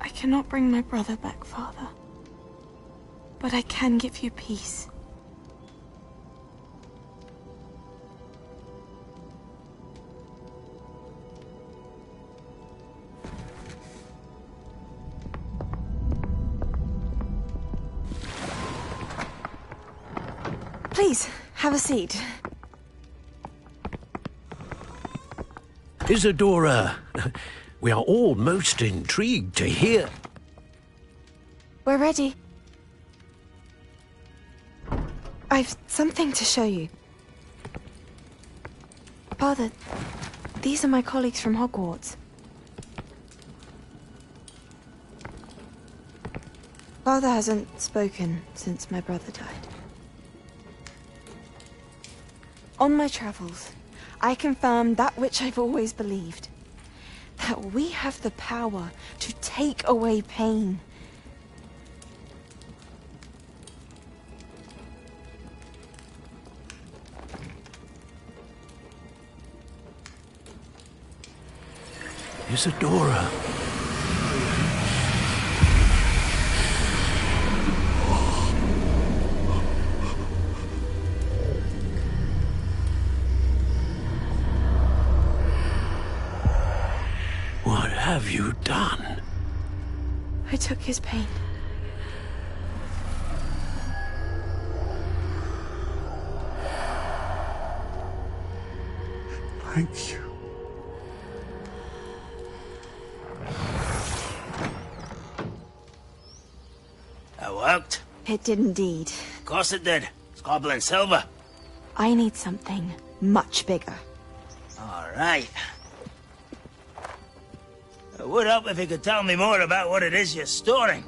I cannot bring my brother back, Father. But I can give you peace. Please, have a seat. Isadora, we are all most intrigued to hear. We're ready. I've something to show you. Father, these are my colleagues from Hogwarts. Father hasn't spoken since my brother died. On my travels, I confirmed that which I've always believed. That we have the power to take away pain. Isadora. What have you done? I took his pain. Thank you. That worked? It did indeed. Of course it did. It's goblin silver. I need something much bigger. All right. It would help if you could tell me more about what it is you're storing.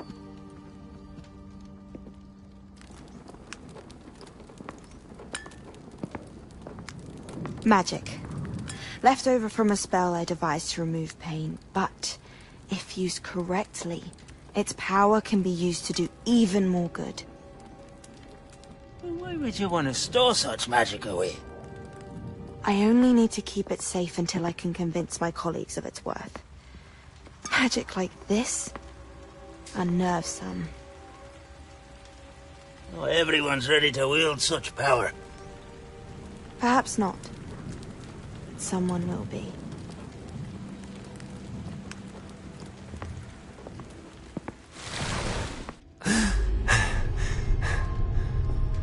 Magic. Left over from a spell I devised to remove pain, but if used correctly, its power can be used to do even more good. Why would you want to store such magic away? I only need to keep it safe until I can convince my colleagues of its worth. Magic like this unnerves some. Not everyone's ready to wield such power. Perhaps not. Someone will be.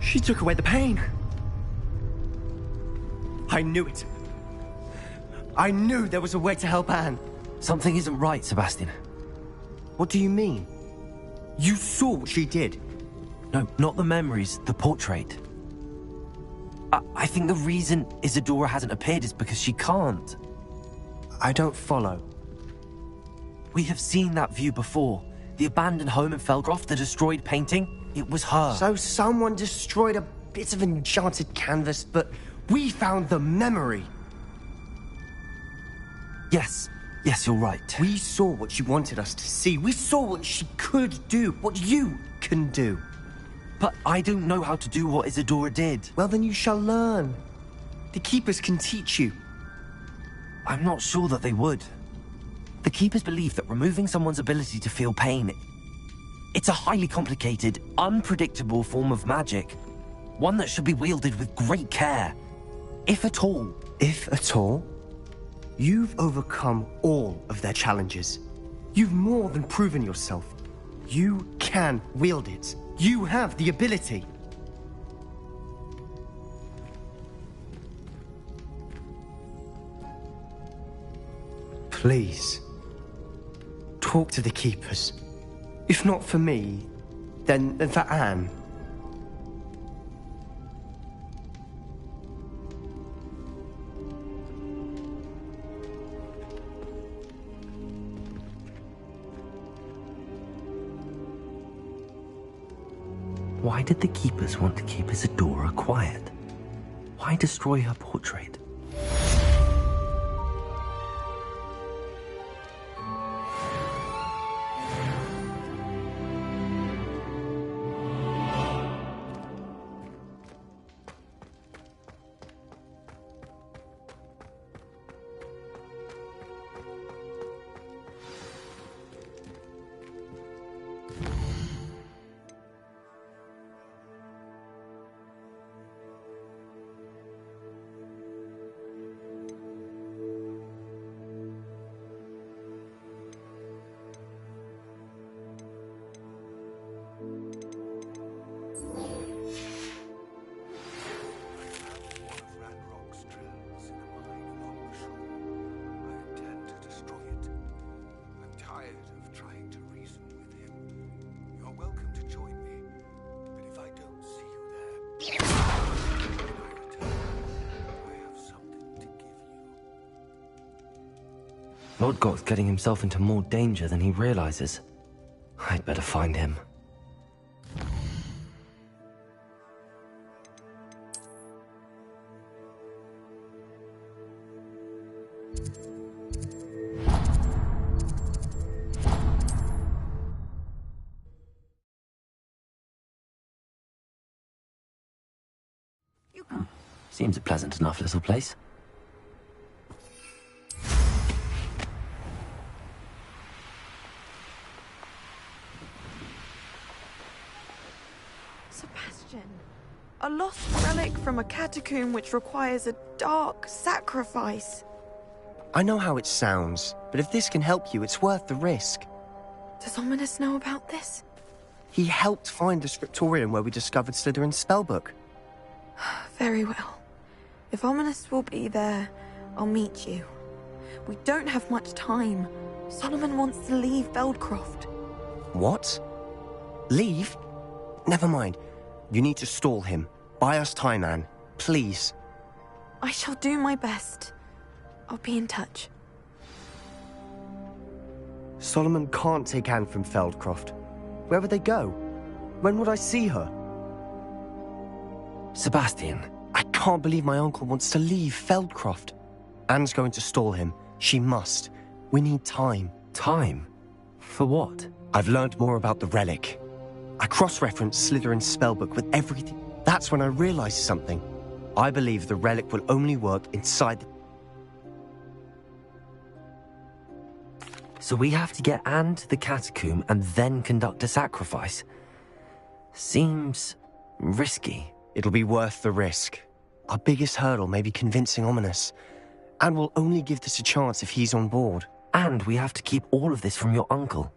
She took away the pain. I knew it. I knew there was a way to help Anne. Something isn't right, Sebastian. What do you mean? You saw what she did. No, not the memories, the portrait. I think the reason Isadora hasn't appeared is because she can't. I don't follow. We have seen that view before. The abandoned home in Felgroft, the destroyed painting. It was her. So someone destroyed a bit of enchanted canvas, but we found the memory. Yes, you're right. We saw what she wanted us to see. We saw what she could do, what you can do. But I don't know how to do what Isadora did. Well, then you shall learn. The Keepers can teach you. I'm not sure that they would. The Keepers believe that removing someone's ability to feel pain, it's a highly complicated, unpredictable form of magic. One that should be wielded with great care. If at all. If at all? You've overcome all of their challenges. You've more than proven yourself. You can wield it. You have the ability. Please, talk to the Keepers. If not for me, then for Anne. Why did the Keepers want to keep Isadora quiet? Why destroy her portrait? Lord Got's getting himself into more danger than he realizes. I'd better find him. Seems a pleasant enough little place. Sebastian, a lost relic from a catacomb which requires a dark sacrifice. I know how it sounds, but if this can help you, it's worth the risk. Does Ominous know about this? He helped find the scriptorium where we discovered Slytherin's spellbook. Very well. If Ominous will be there, I'll meet you. We don't have much time. Solomon wants to leave Feldcroft. What? Leave? Never mind. You need to stall him. Buy us time, Anne. Please. I shall do my best. I'll be in touch. Solomon can't take Anne from Feldcroft. Where would they go? When would I see her? Sebastian. I can't believe my uncle wants to leave Feldcroft. Anne's going to stall him. She must. We need time. Time? For what? I've learned more about the relic. I cross-referenced Slytherin's spellbook with everything. That's when I realized something. I believe the relic will only work inside the... So we have to get Anne to the catacomb and then conduct a sacrifice. Seems risky. It'll be worth the risk. Our biggest hurdle may be convincing Ominous. And we'll only give this a chance if he's on board. And we have to keep all of this from your uncle.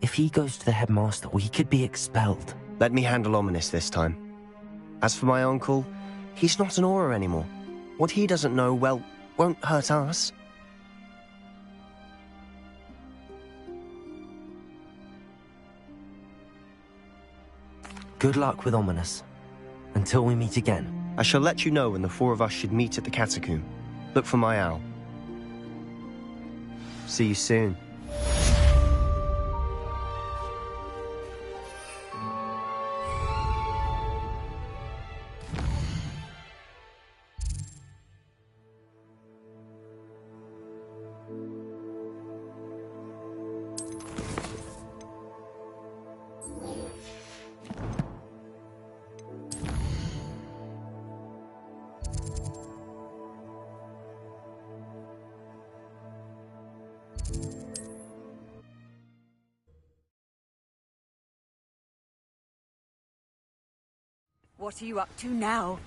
If he goes to the headmaster, we could be expelled. Let me handle Ominous this time. As for my uncle, he's not an Auror anymore. What he doesn't know, well, won't hurt us. Good luck with Ominous. Until we meet again. I shall let you know when the four of us should meet at the catacomb. Look for my owl. See you soon. What are you up to now?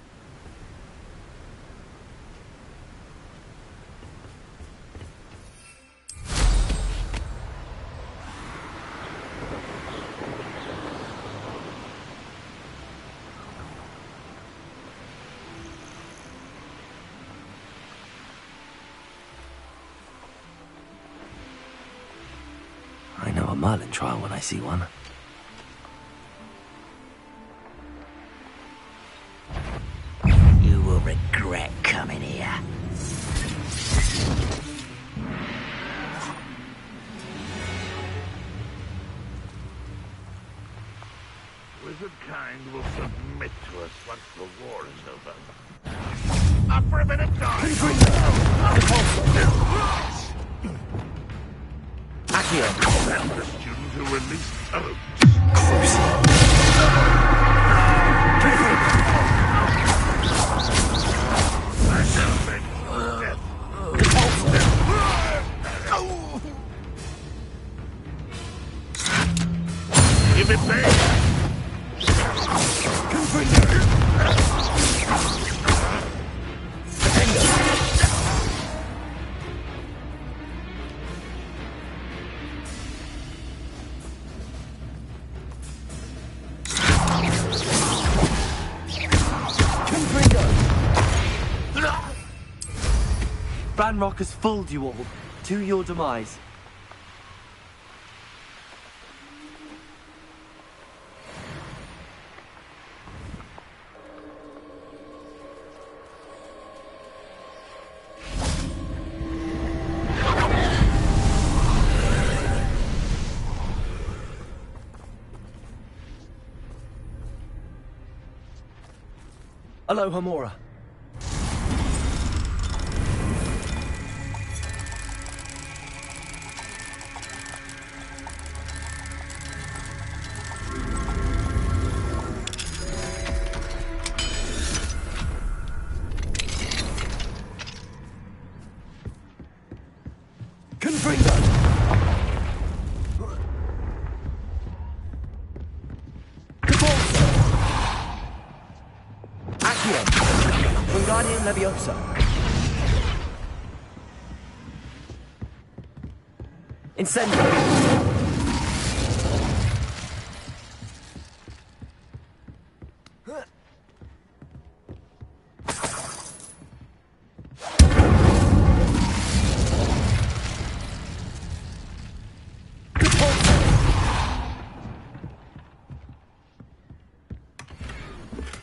I know a Merlin trial when I see one. You will regret coming here. Wizard kind will submit to us once the war is over. Up for a bit of time! Accio! And the student who released Oaks. I shall make death. Give it back! Ranrock has fooled you all, to your demise. Aloha Mora. Leviosa. Incendio.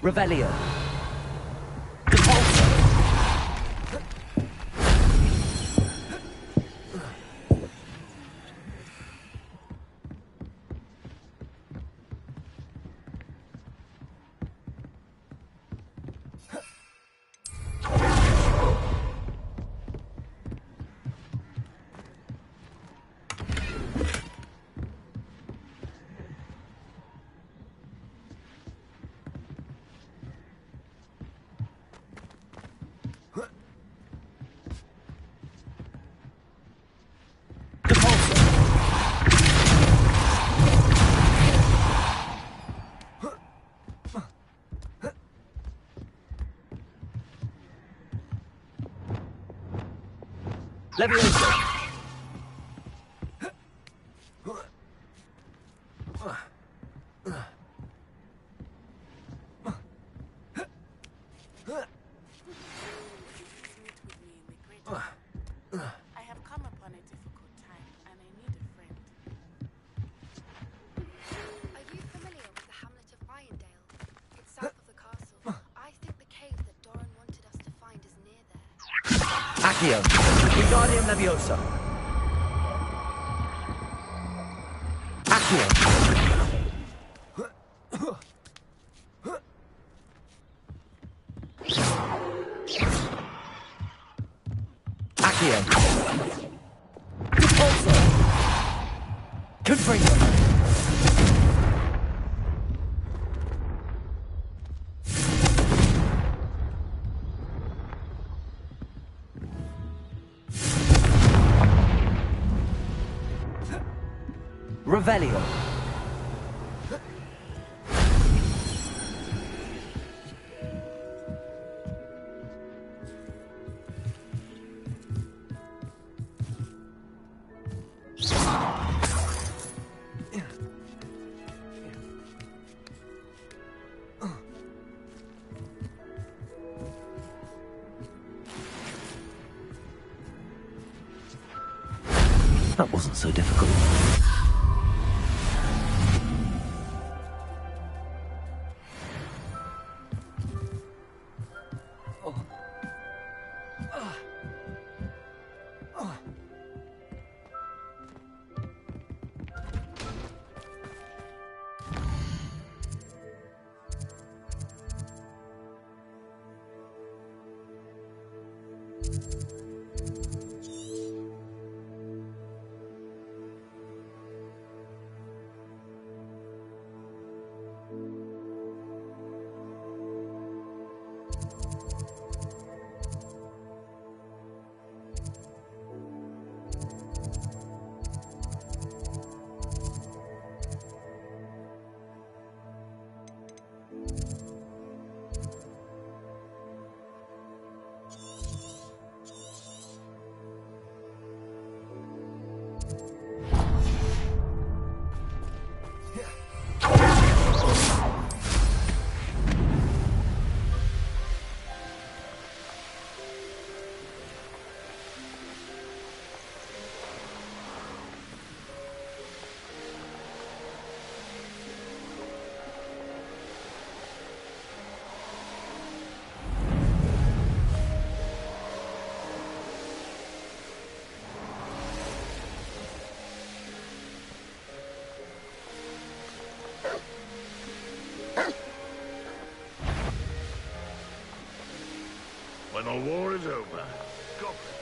Revelio. Leviosa! I have come upon a difficult time, and I need a friend. Are you familiar with the hamlet of Irondale? It's south of the castle. I think the cave that Doran wanted us to find is near there. Accio! Wingardium Leviosa! Accio! Accio! Repulsor! Confringo! Revelio! That wasn't so difficult. When the war is over,